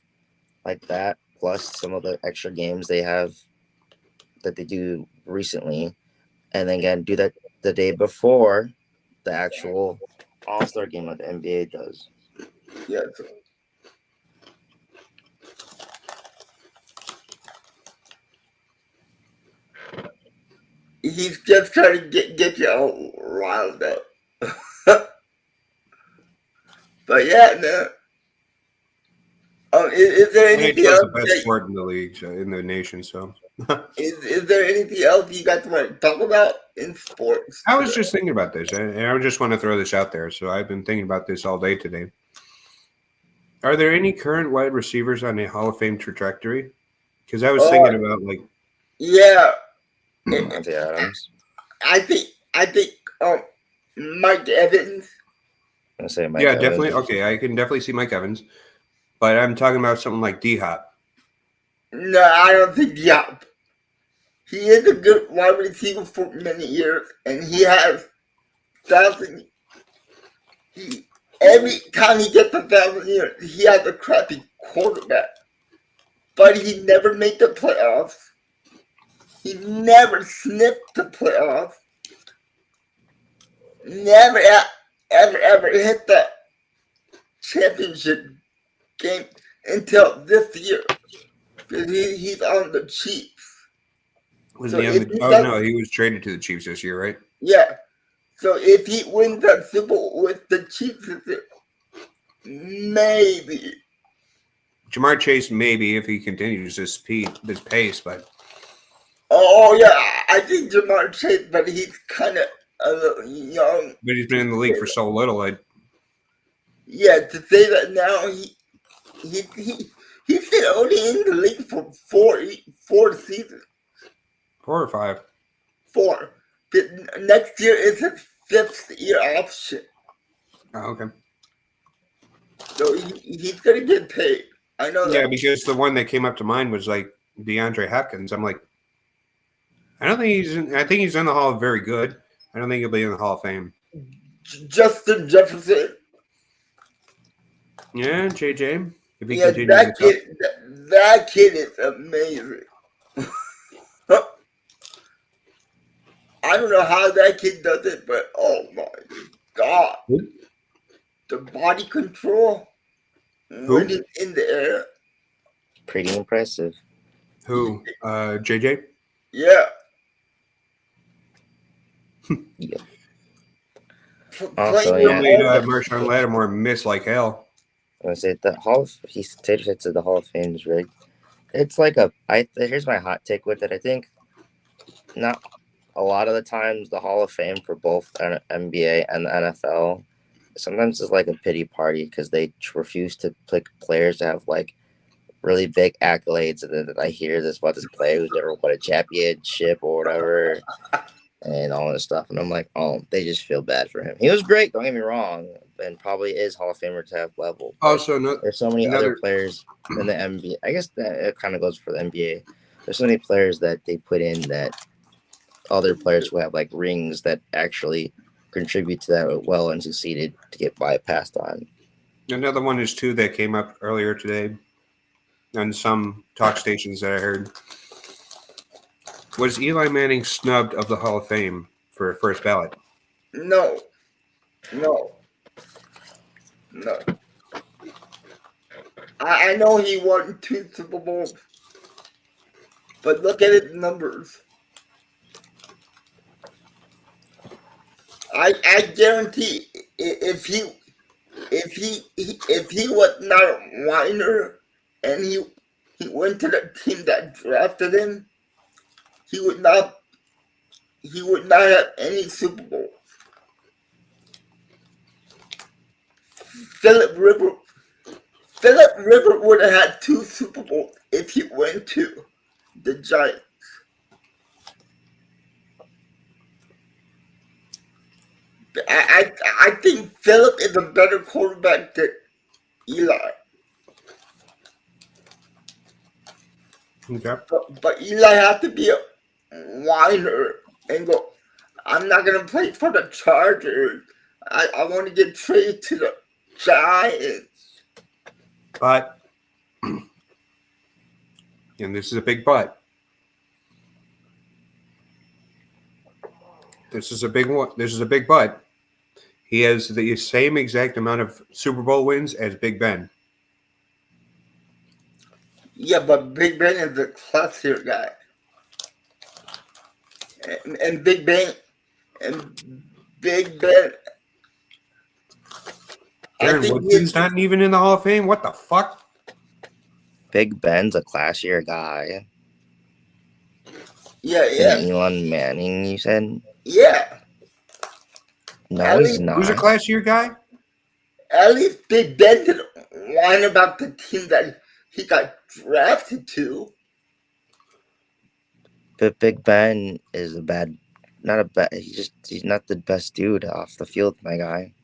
plus some of the extra games they have that they do recently, and then again do that the day before the actual All-Star game like the NBA does. Yeah. He's just trying to get you all riled up. But yeah, man. Is there anything NHL's else? the best sport in the league, in the nation. So, Is there anything else you guys want to talk about in sports? I was just thinking about this, and I just want to throw this out there. So I've been thinking about this all day today. Are there any current wide receivers on a Hall of Fame trajectory? Because I was thinking about yeah, Monty Adams. I think Mike Evans. I say Mike yeah, Evans. definitely. Okay, I can definitely see Mike Evans, but I'm talking about something like D-Hop. No, I don't think Diop. He is a good wide receiver for many years, and he has 1,000. Every time he gets 1,000 years, he has a crappy quarterback. But he never made the playoffs. He never sniffed the playoffs. Never, ever hit that championship game until this year. Because he's on the Chiefs. Was So he on the? Oh no, he was traded to the Chiefs this year, right? Yeah. So if he wins that Super Bowl with the Chiefs, maybe. Jamar Chase, maybe if he continues this pace, but Oh yeah, I think Jamar Chase, but he's kind of a little young. But he's been in the league for so little. Yeah, to say that now he's been only in the league for four seasons. 4 or 5. 4. Next year is his 5th year option. Oh, okay. So he's gonna get paid. I know that. Yeah, because the one that came up to mind was like DeAndre Hopkins. I'm like, I don't think he's in. I think he's in the Hall of Very Good. I don't think he'll be in the Hall of Fame. Justin Jefferson. Yeah, JJ. If he Yeah, continues that kid is amazing. I don't know how that kid does it, but oh my god. The body control when he's in the air. Pretty impressive. Who? JJ? Yeah. Yeah. Also, yeah. Made Marshawn Lattimore miss like hell. I say the Tater said the Hall of Fame is rigged. It's like here's my hot take with it. I think not a lot of the times the Hall of Fame for both NBA and the NFL sometimes is like a pity party because they refuse to pick players to have like really big accolades, and then I hear this about this player who's never won a championship or whatever and all this stuff, and I'm like, oh, they just feel bad for him. He was great, don't get me wrong, and probably is Hall of Famer to have level. Also, there's so many other players in the NBA. I guess that it kind of goes for the NBA. There's so many players that they put in that other players who have like rings that actually contribute to that well and succeeded to get bypassed on. Another one is too that came up earlier today on some talk stations that I heard. Was Eli Manning snubbed of the Hall of Fame for first ballot? No, no, no. I know he won 2 Super Bowls, but look at his numbers. I guarantee if he was not a whiner and he went to the team that drafted him, he would not have any Super Bowls. Philip Rivers would have had 2 Super Bowls if he went to the Giants. I think Philip is a better quarterback than Eli. Okay. But Eli had to be a whiner and go, I'm not going to play for the Chargers. I want to get traded to the Giants. But, and this is a big but. This is a big one. This is a big but. He has the same exact amount of Super Bowl wins as Big Ben. Yeah, but Big Ben is a classier guy. And Big Ben. Darren Woodson's not even in the Hall of Fame? What the fuck? Big Ben's a classier guy. Yeah. And Elon Manning, you said? Yeah. No, he's not. Who's a classier guy? At least Big Ben didn't whine about the team that he got drafted to. But Big Ben is he's not the best dude off the field, my guy.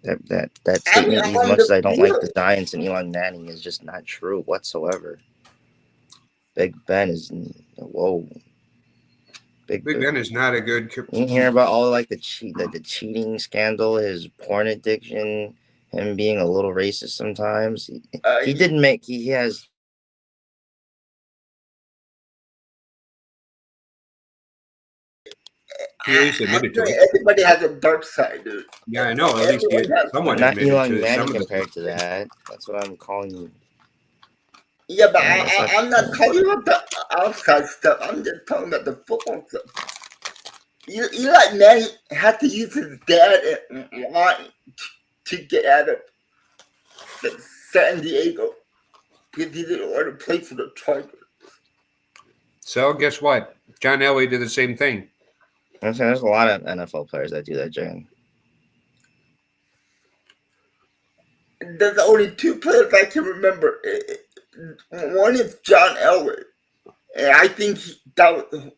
That statement, as much as I don't like the Giants and Elon Manning, is just not true whatsoever. Big Ben is whoa. Big Ben is not a good. You hear about all like the cheating scandal, his porn addiction, him being a little racist sometimes. He didn't make. He has. He at least admitted to it. Everybody has a dark side, dude. Yeah, I know. At least he had someone not admitted Elon to Manning compared to that. That's what I'm calling you. Yeah, but I'm not talking about the outside stuff. I'm just talking about the football stuff. Eli Manning had to use his dad and wine to get out of San Diego because he didn't want to play for the Chargers. So guess what? John Elway did the same thing. I'm saying there's a lot of NFL players that do that, Jane. There's only 2 players I can remember. One is John Elway, and I think that was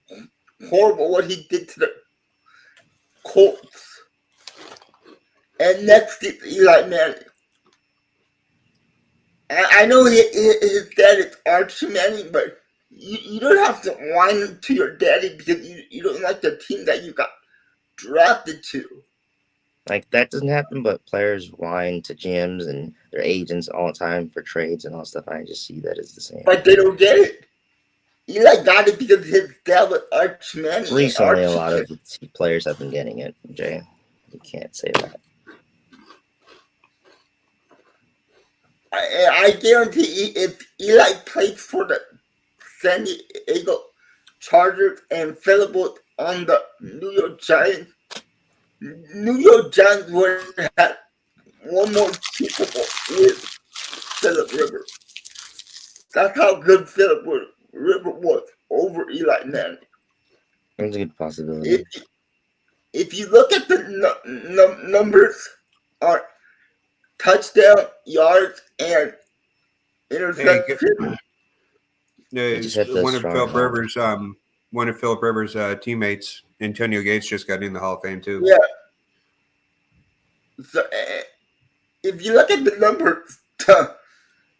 horrible what he did to the Colts. And next is Eli Manning. I know his dad is Archie Manning, but you don't have to whine to your daddy because you don't like the team that you got drafted to. Like, that doesn't happen, but players whine to GMs and their agents all the time for trades and all stuff. I just see that as the same. But they don't get it. Eli got it because his dad was Archie Manning. Recently, a lot of players have been getting it, Jay. You can't say that. I guarantee if Eli played for the San Diego Chargers and Philip was on the New York Giants would have had one more Super Bowl with Philip Rivers. That's how good Philip Rivers was over Eli Manning. That's a good possibility. If you look at the numbers on touchdown, yards, and interception. One of Philip Rivers' teammates, Antonio Gates, just got in the Hall of Fame too. Yeah. So, if you look at the numbers,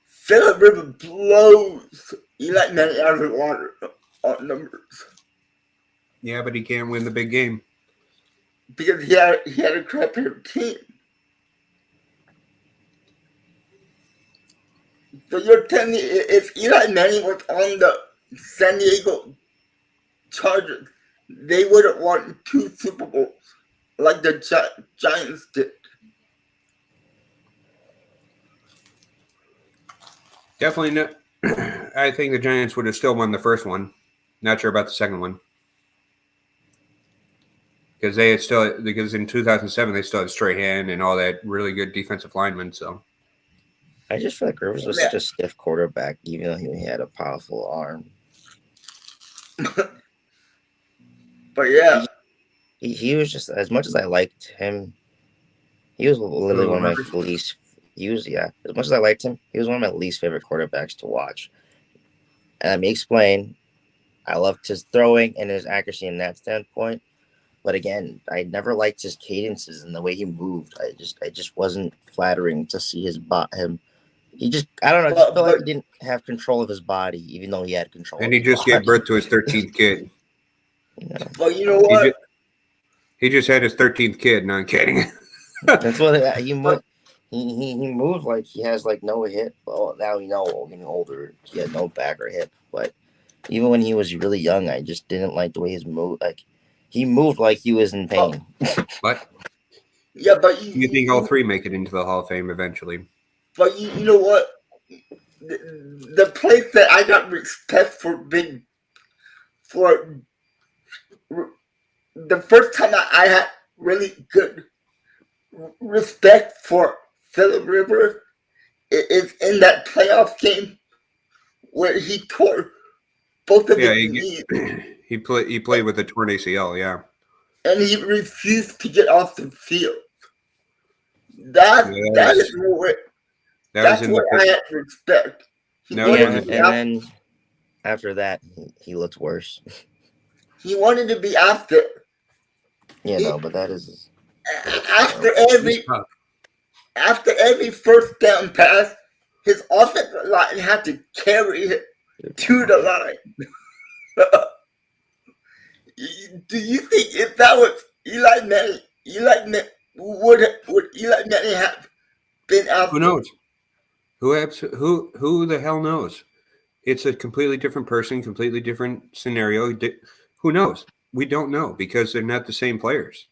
Philip Rivers blows Eli Manning out of the water on numbers. Yeah, but he can't win the big game because he had a crappier team. So you're telling me if Eli Manning was on the San Diego Chargers, they would have won 2 Super Bowls like the Giants did. Definitely not. I think the Giants would have still won the first one. Not sure about the second one. Because in 2007 they still had Strahan and all that really good defensive linemen. So I just feel like Rivers was such a stiff quarterback, even though he had a powerful arm. But yeah, he was just, as much as I liked him, he was literally one of my least. As much as I liked him, he was one of my least favorite quarterbacks to watch. And let me explain. I loved his throwing and his accuracy in that standpoint. But again, I never liked his cadences and the way he moved. I just wasn't flattering to see him. He just, I don't know, I just felt like he didn't have control of his body, even though he had control. And he just gave birth to his 13th kid. Well, you know what? He just had his 13th kid. No, I'm kidding. That's what he moved. He moved like he has like no hip. Well, now getting older, he had no back or hip. But even when he was really young, I just didn't like the way his move. Like he moved like he was in pain. But yeah, but you think all three make it into the Hall of Fame eventually? But you know what? The place that I got respect for the first time I had really good respect for Phillip Rivers is in that playoff game where he tore both of his knees. He played with a torn ACL, yeah. And he refused to get off the field. That's what I had to respect. And then after that, he looked worse. He wanted to be after. Yeah, but that is after every first down pass, his offensive line had to carry it to the line. Do you think if that was Eli Manning, would Eli Manning have been out? Who knows? Who the hell knows? It's a completely different person, completely different scenario. Who knows? We don't know because they're not the same players.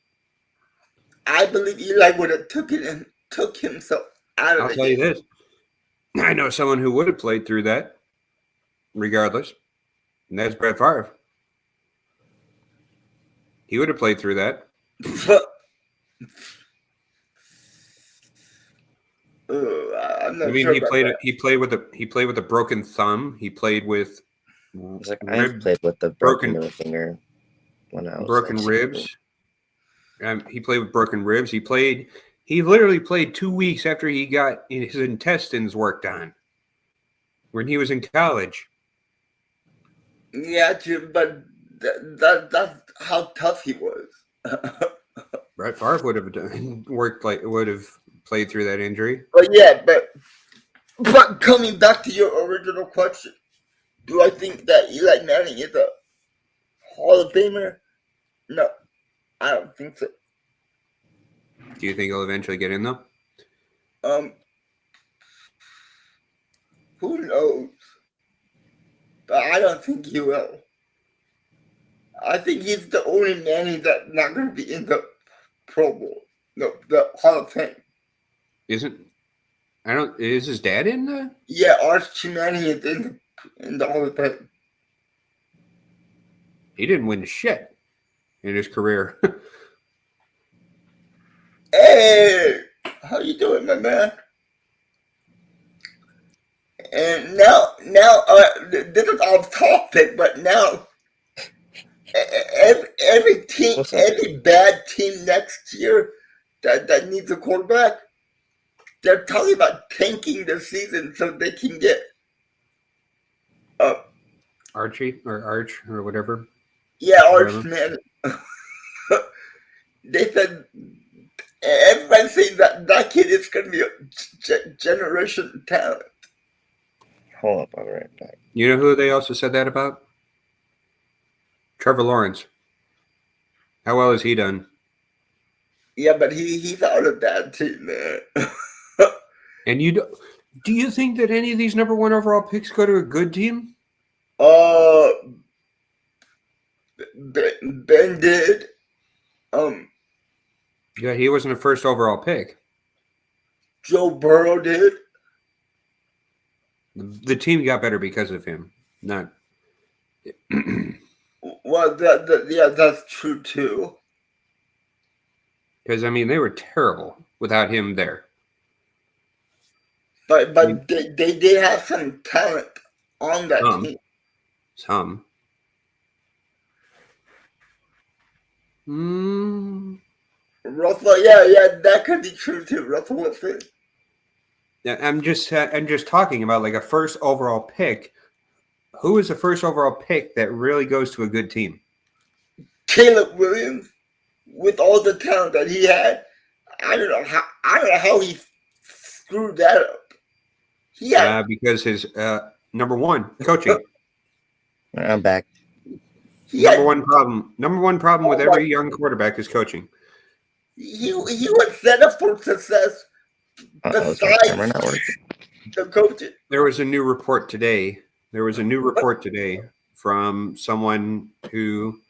I believe Eli would have took himself out of I'll tell you this. I know someone who would have played through that regardless, and that's Brett Favre. He would have played through that. He played with a broken thumb. He played with I played with the broken middle finger when I was broken ribs. He played with broken ribs. He literally played 2 weeks after he got his intestines worked on when he was in college. Yeah, but that's how tough he was. Brett Favre would have played through that injury. But yeah, but coming back to your original question, do I think that Eli Manning is a Hall of Famer? No, I don't think so. Do you think he'll eventually get in though? Who knows? But I don't think he will. I think he's the only Manning that's not going to be in the Pro Bowl, the Hall of Fame. Is his dad in there? Yeah, Archie Manning is in the Hall of Fame. He didn't win shit in his career. Hey, how you doing, my man? And now, this is off topic, but now every team, every bad team next year that needs a quarterback, they're talking about tanking the season so they can get Archie or Arch or whatever. Yeah, Arch, man. They said everybody's saying that kid is going to be a generation talent. Hold up, I'll be right back. You know who they also said that about? Trevor Lawrence. How well has he done? Yeah, but he's out of that team, man. And do you think that any of these number one overall picks go to a good team? Uh, Ben did. Um, Yeah, he wasn't a first overall pick. Joe Burrow did. The team got better because of him. Not. Well, yeah, that's true too. Because, I mean, they were terrible without him there. But I mean, they did have some talent on that team. Some. Russell, yeah, that could be true too. Russell Wilson. Yeah, I'm just talking about like a first overall pick. Who is the first overall pick that really goes to a good team? Caleb Williams, with all the talent that he had, I don't know how he screwed that up. Because his number one coaching. I'm back. Number one problem with every young quarterback is coaching. He was set up for success. Besides the coaching. There was a new report today. From someone who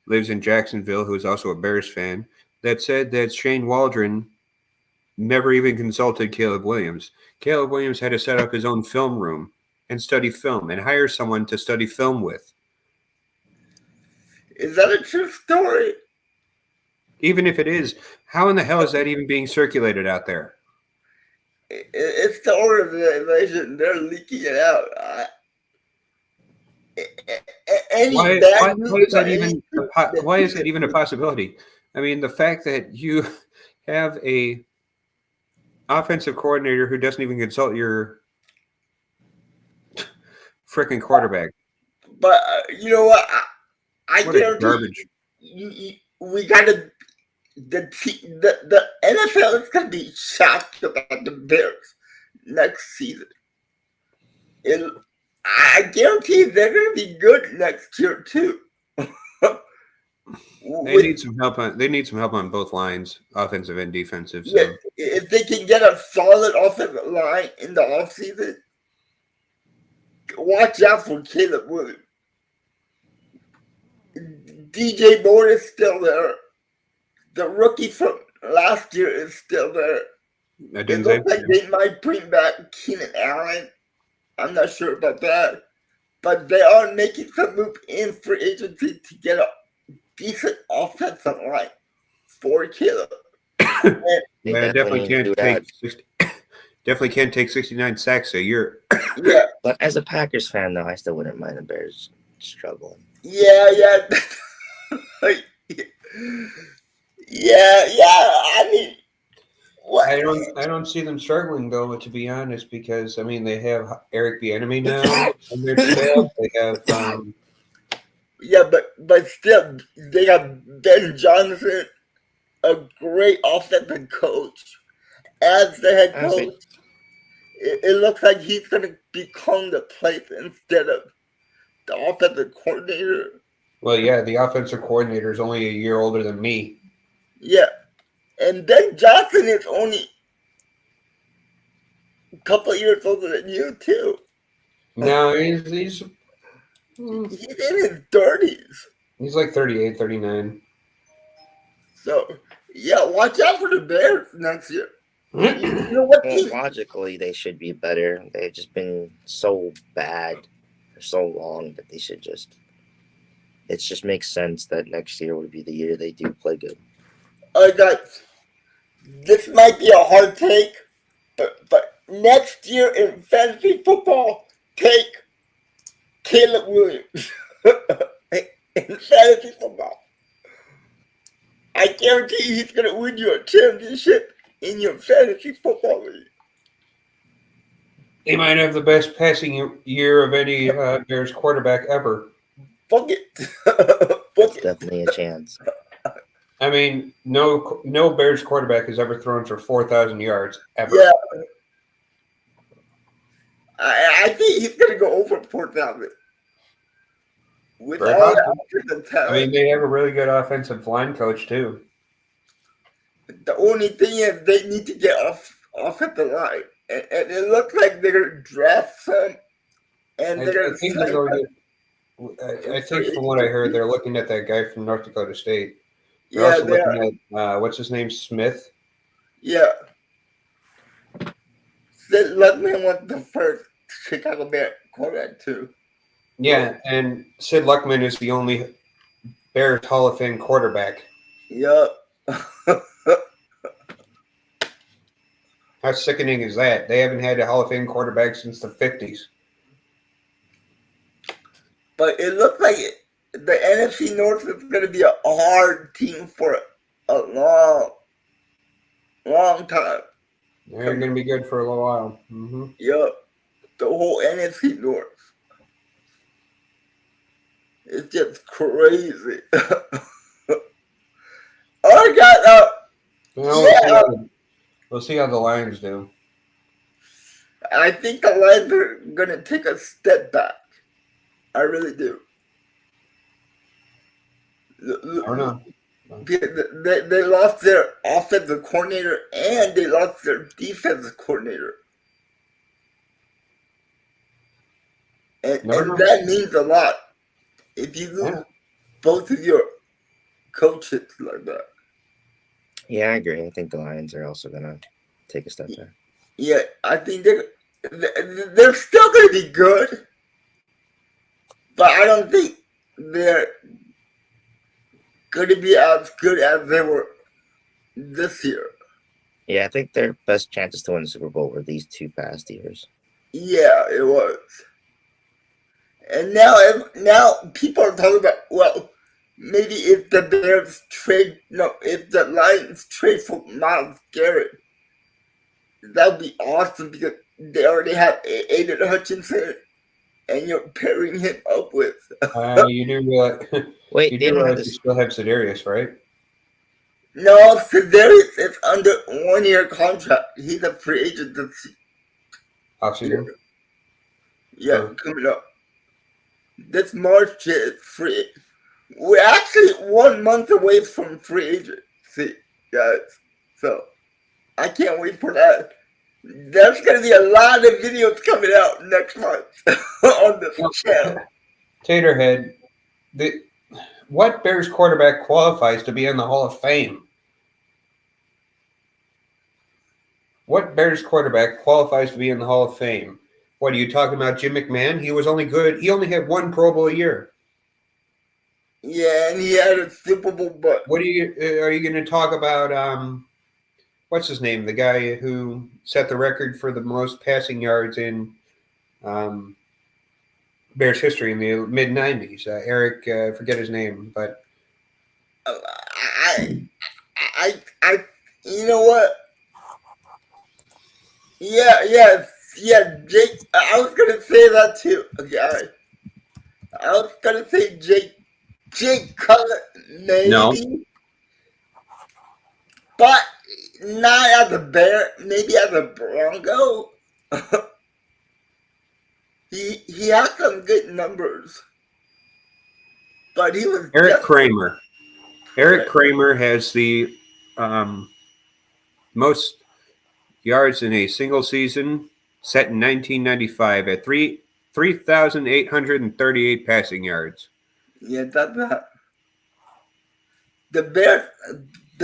lives in Jacksonville, who is also a Bears fan, that said that Shane Waldron never even consulted Caleb Williams. Caleb Williams had to set up his own film room and study film and hire someone to study film with. Is that a true story? Even if it is, how in the hell is that even being circulated out there? It's the organization. They're leaking it out. Why is that even a possibility? I mean, the fact that you have a offensive coordinator who doesn't even consult your freaking quarterback. But you know what? I what guarantee garbage. We got to the NFL is going to be shocked about the Bears next season. I guarantee they're going to be good next year too. They need some help on both lines, offensive and defensive. So. Yeah, if they can get a solid offensive line in the offseason, watch out for Caleb Williams. DJ Moore is still there. The rookie from last year is still there. It looks like they might bring back Keenan Allen. I'm not sure about that. But they are making some move in free agency to get a decent offensive line for Caleb. Definitely can't take 69 sacks a year. Yeah. But as a Packers fan, though, I still wouldn't mind the Bears struggling. Yeah. I mean, what? I don't see them struggling though, to be honest, because I mean they have Eric Bieniemy now on their staff. They have but still they have Ben Johnson, a great offensive coach, as the head coach. It looks like he's going to become the place instead of the offensive coordinator. Well, yeah, the offensive coordinator is only a year older than me. Yeah. And Ben Johnson is only a couple of years older than you, too. No, he's in his 30s. He's like 38, 39. So, yeah, watch out for the Bears next year. You know what? Well, logically, they should be better. They've just been so bad for so long that they should just. It just makes sense that next year would be the year they do play good. Guys, this might be a hard take, but next year in fantasy football, take Caleb Williams in fantasy football. I guarantee he's going to win you a championship in your fantasy football league. He might have the best passing year of any Bears quarterback ever. Fuck it. That's definitely a chance. I mean, no Bears quarterback has ever thrown for 4,000 yards ever. Yeah. I think he's going to go over 4,000. With all that talent. I mean, they have a really good offensive line coach, too. The only thing is they need to get off at the line. And it looks like they're going to draft some. And they're going to I think from what I heard, they're looking at that guy from North Dakota State. They're Yeah, also looking at what's his name, Smith. yeah. Sid Luckman was the first Chicago Bear quarterback too. Yeah, and Sid Luckman is the only Bears Hall of Fame quarterback. Yup. How sickening is that? They haven't had a Hall of Fame quarterback since the 50s. But it looks like the NFC North is going to be a hard team for a long, long time. They're going to be good for a little while. Mm-hmm. Yup. The whole NFC North. It's just crazy. I got Well, we'll see how the Lions do. I think the Lions are gonna take a step back. I really do. I don't know. They lost their offensive coordinator and they lost their defensive coordinator. And that means a lot if you lose both of your coaches like that. Yeah, I agree. I think the Lions are also going to take a step back. Yeah, I think they're still going to be good, but I don't think they're going to be as good as they were this year. Yeah, I think their best chances to win the Super Bowl were these 2 past years. Yeah, it was. And now people are talking about, well, maybe if the Lions trade for Myles Garrett, that would be awesome because they already have Aiden Hutchinson, and you're pairing him up with. You do realize, Wait, you do realize you still have Za'Darius, right? No, Za'Darius is under 1-year contract. He's a free agent this Oxygen? Yeah, coming up. This March is free. We're actually 1 month away from free agency, guys. So I can't wait for that. There's gonna be a lot of videos coming out next month on this channel. Taterhead, what Bears quarterback qualifies to be in the Hall of Fame? What Bears quarterback qualifies to be in the Hall of Fame? What are you talking about, Jim McMahon? He was only good. He only had 1 Pro Bowl a year. Yeah, and he had a Super Bowl, but what are you going to talk about? What's his name? The guy who set the record for the most passing yards in Bears history in the mid '90s. Eric, forget his name, but I, you know what? Yeah, Jake. I was gonna say that too. Okay, I was gonna say Jake Cutler, maybe, no. But not as a Bear, maybe as a Bronco. he had some good numbers, but he was Eric Kramer. Eric Kramer has the most yards in a single season, set in 1995 at 3,838 passing yards. Yeah, that's that. The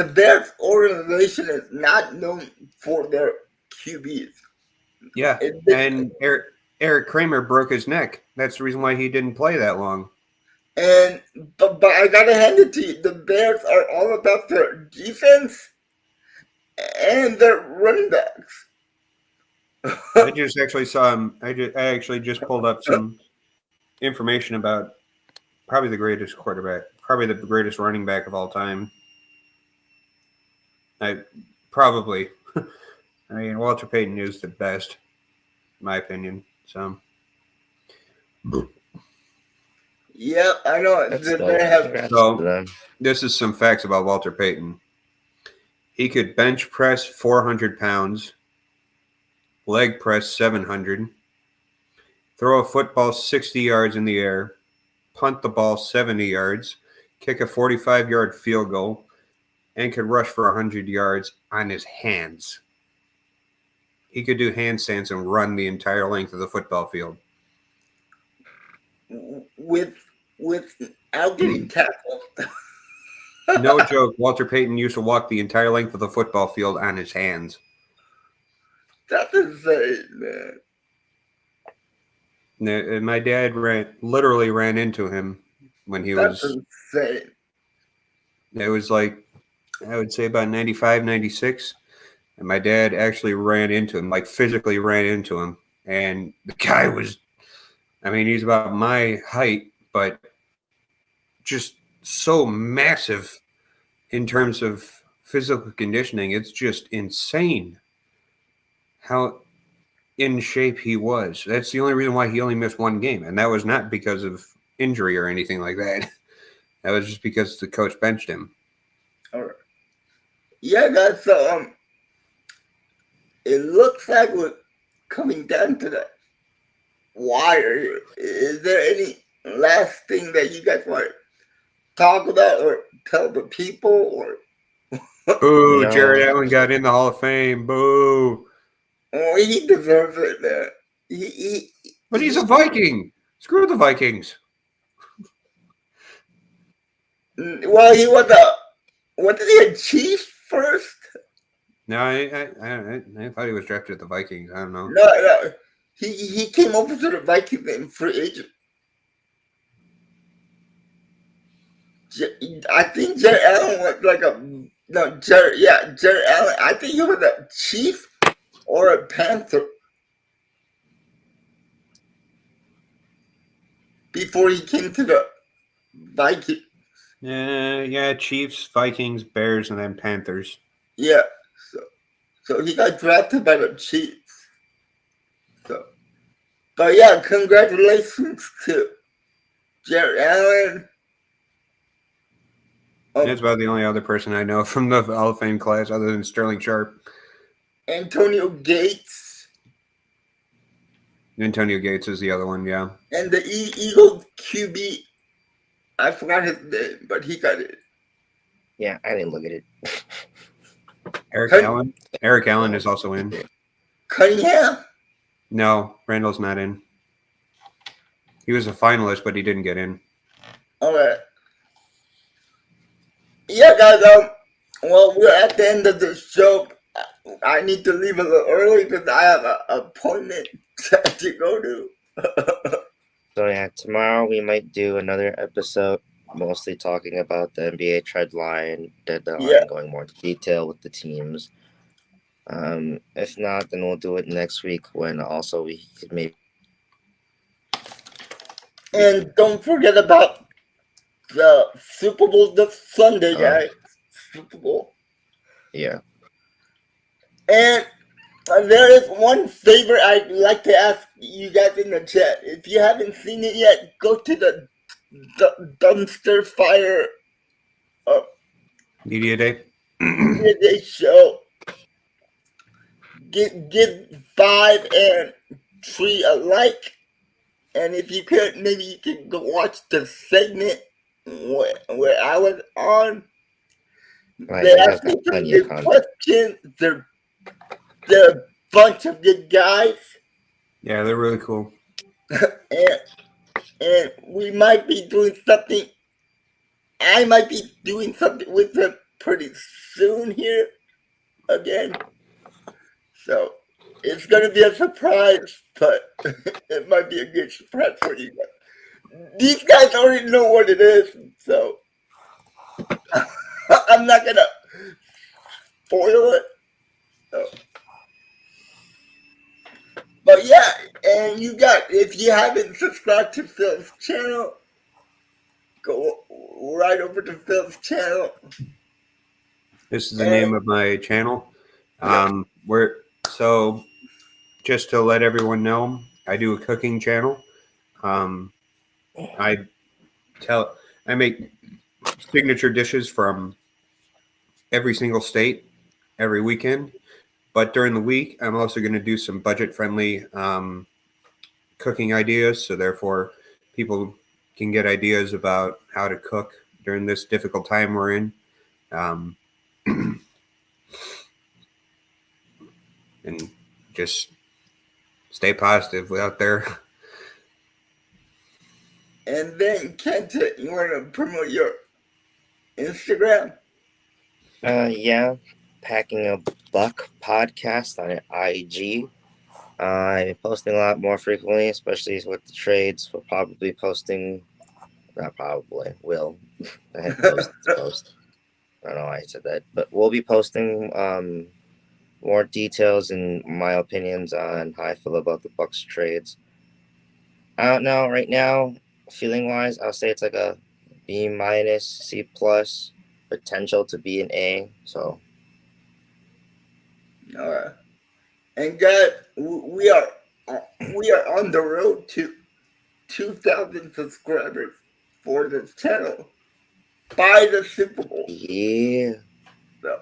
Bears organization is not known for their QBs. Yeah, and Eric Kramer broke his neck. That's the reason why he didn't play that long. And but I gotta hand it to you. The Bears are all about their defense and their running backs. I just actually saw him. I actually just pulled up some information about probably the greatest quarterback, probably the greatest running back of all time. I mean, Walter Payton is the best, in my opinion. So, yeah, I know. So, this is some facts about Walter Payton. He could bench press 400 pounds, leg press 700, throw a football 60 yards in the air, punt the ball 70 yards, kick a 45-yard field goal, and could rush for 100 yards on his hands. He could do handstands and run the entire length of the football field. With without getting tackled. No joke. Walter Payton used to walk the entire length of the football field on his hands. That's insane, man. And my dad literally ran into him when he That's was. insane. It was like, I would say about 95, 96. And my dad actually ran into him, like physically ran into him. And the guy was, I mean, he's about my height, but just so massive in terms of physical conditioning. It's just insane how in shape he was. That's the only reason why he only missed one game. And that was not because of injury or anything like that. That was just because the coach benched him. All right. Yeah, guys. So it looks like we're coming down to the wire here. Is there any last thing that you guys want to talk about or tell the people? Or Boo! No. Jared Allen got in the Hall of Fame. Boo! he deserves it, man. He But he's a Viking. Screw the Vikings. well, he was a Chief first? No, I thought he was drafted at the Vikings. I don't know. No. He came over to the Vikings in free agent. I think Jared Allen was like Jared Allen. I think he was a Chief or a Panther before he came to the Vikings. Yeah, Chiefs, Vikings, Bears, and then Panthers. Yeah, so he got drafted by the Chiefs. So, but yeah, congratulations to Jared Allen. That's about the only other person I know from the Hall of Fame class other than Sterling Sharp. Antonio Gates. Antonio Gates is the other one, yeah. And the Eagles QB. I forgot his name, but he got it. Yeah, I didn't look at it. Eric Allen. Eric Allen is also in. Cunningham. No, Randall's not in. He was a finalist, but he didn't get in. All right. Yeah, guys. Well, we're at the end of the show. I need to leave a little early because I have an appointment to go to. So yeah, tomorrow we might do another episode, mostly talking about the NBA trade line, deadline, Yeah. going more into detail with the teams. If not, then we'll do it next week when also we could maybe. And don't forget about the Super Bowl this Sunday, guys. Super Bowl. Yeah. And there is one favor I'd like to ask you guys in the chat. If you haven't seen it yet, go to the Dumpster Fire Media Day. Media Day show. Give 5 and 3 a like. And if you could, maybe you could go watch the segment where I was on. They asked me some good questions. They're a bunch of good guys. Yeah, they're really cool. And we might be doing something. I might be doing something with them pretty soon here again. So it's gonna be a surprise, but it might be a good surprise for you guys. These guys already know what it is, so I'm not gonna spoil it. So. But yeah, and if you haven't subscribed to Phil's channel, go right over to Phil's channel. This is the name of my channel. So just to let everyone know, I do a cooking channel. I make signature dishes from every single state every weekend. But during the week, I'm also going to do some budget-friendly cooking ideas. So therefore, people can get ideas about how to cook during this difficult time we're in. And just stay positive out there. And then, Kenta, you want to promote your Instagram? Yeah, Packing a Buck podcast on IG. I'm posting a lot more frequently, especially with the trades. We're probably posting, not probably, will. I had post. I don't know why I said that, but we'll be posting more details and my opinions on how I feel about the Bucks trades. I don't know right now, feeling wise, I'll say it's like a B minus, C plus, potential to be an A. So All right. And guys, we are on the road to 2,000 subscribers for this channel by the Super Bowl. yeah, So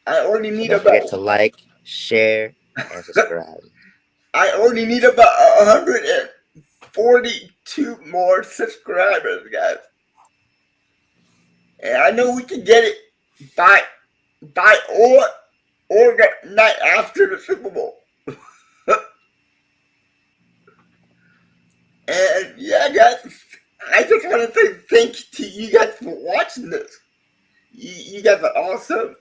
I only so need don't about forget to like, share, and subscribe. I only need about 142 more subscribers, guys. And I know we can get it by or the night after the Super Bowl. And yeah, guys, I just want to say thank you to you guys for watching this. You guys are awesome.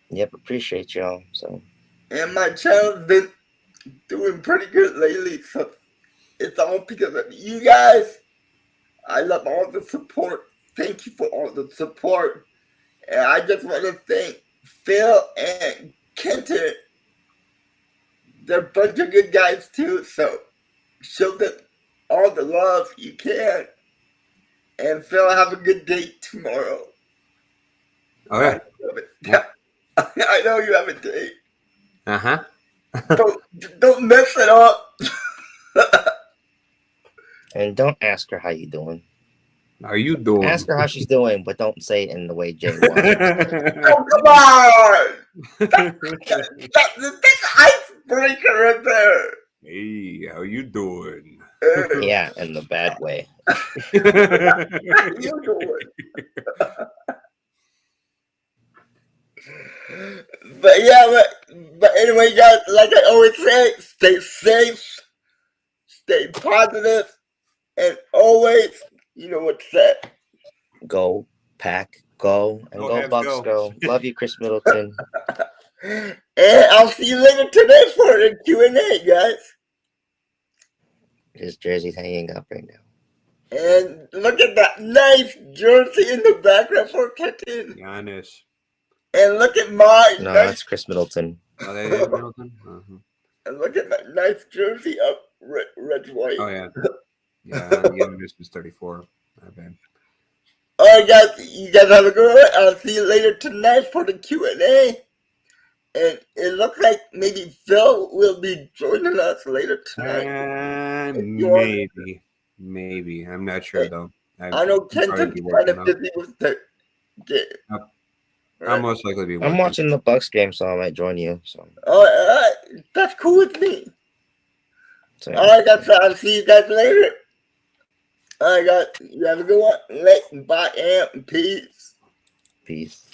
Yep, appreciate y'all. So And my channel's been doing pretty good lately, so it's all because of you guys. I love all the support. Thank you for all the support. And I just want to thank Phil and Kenton. They're a bunch of good guys too, so show them all the love you can. And Phil, have a good day tomorrow. Oh yeah. Yeah. I know you have a date. Uh-huh. Don't mess it up. and don't ask her how you doing. How you doing? Ask her how she's doing, but don't say it in the way Jay wants. Oh, come on! That's an icebreaker right there. Hey, how you doing? Yeah, in the bad way. You doing? But yeah, but anyway, guys, like I always say, stay safe, stay positive, and always, you know what to say. Go, Pack, go, and Go, go, Habs, Bucks, go. go. Love you, Chris Middleton. And I'll see you later today for the Q&A, guys. His jersey's hanging up right now. And look at that nice jersey in the background for Kenton. Giannis. And look at my No, nice. that's Chris Middleton. Oh, that is Middleton? Uh-huh. And look at that nice jersey up red white. Oh yeah. Yeah, Giannis is 34. Not bad. All right, guys, you guys have a good one. I'll see you later tonight for the Q&A. And it looks like maybe Phil will be joining us later tonight. Maybe. I'm not sure though. I know Kenton's kind of busy with the game. I'll most likely be I'm watching the Bucks game, so I might join you. So all right, that's cool with me. So, all right, guys, I'll see you guys later. All right, guys, you have a good one. Bye and peace. Peace.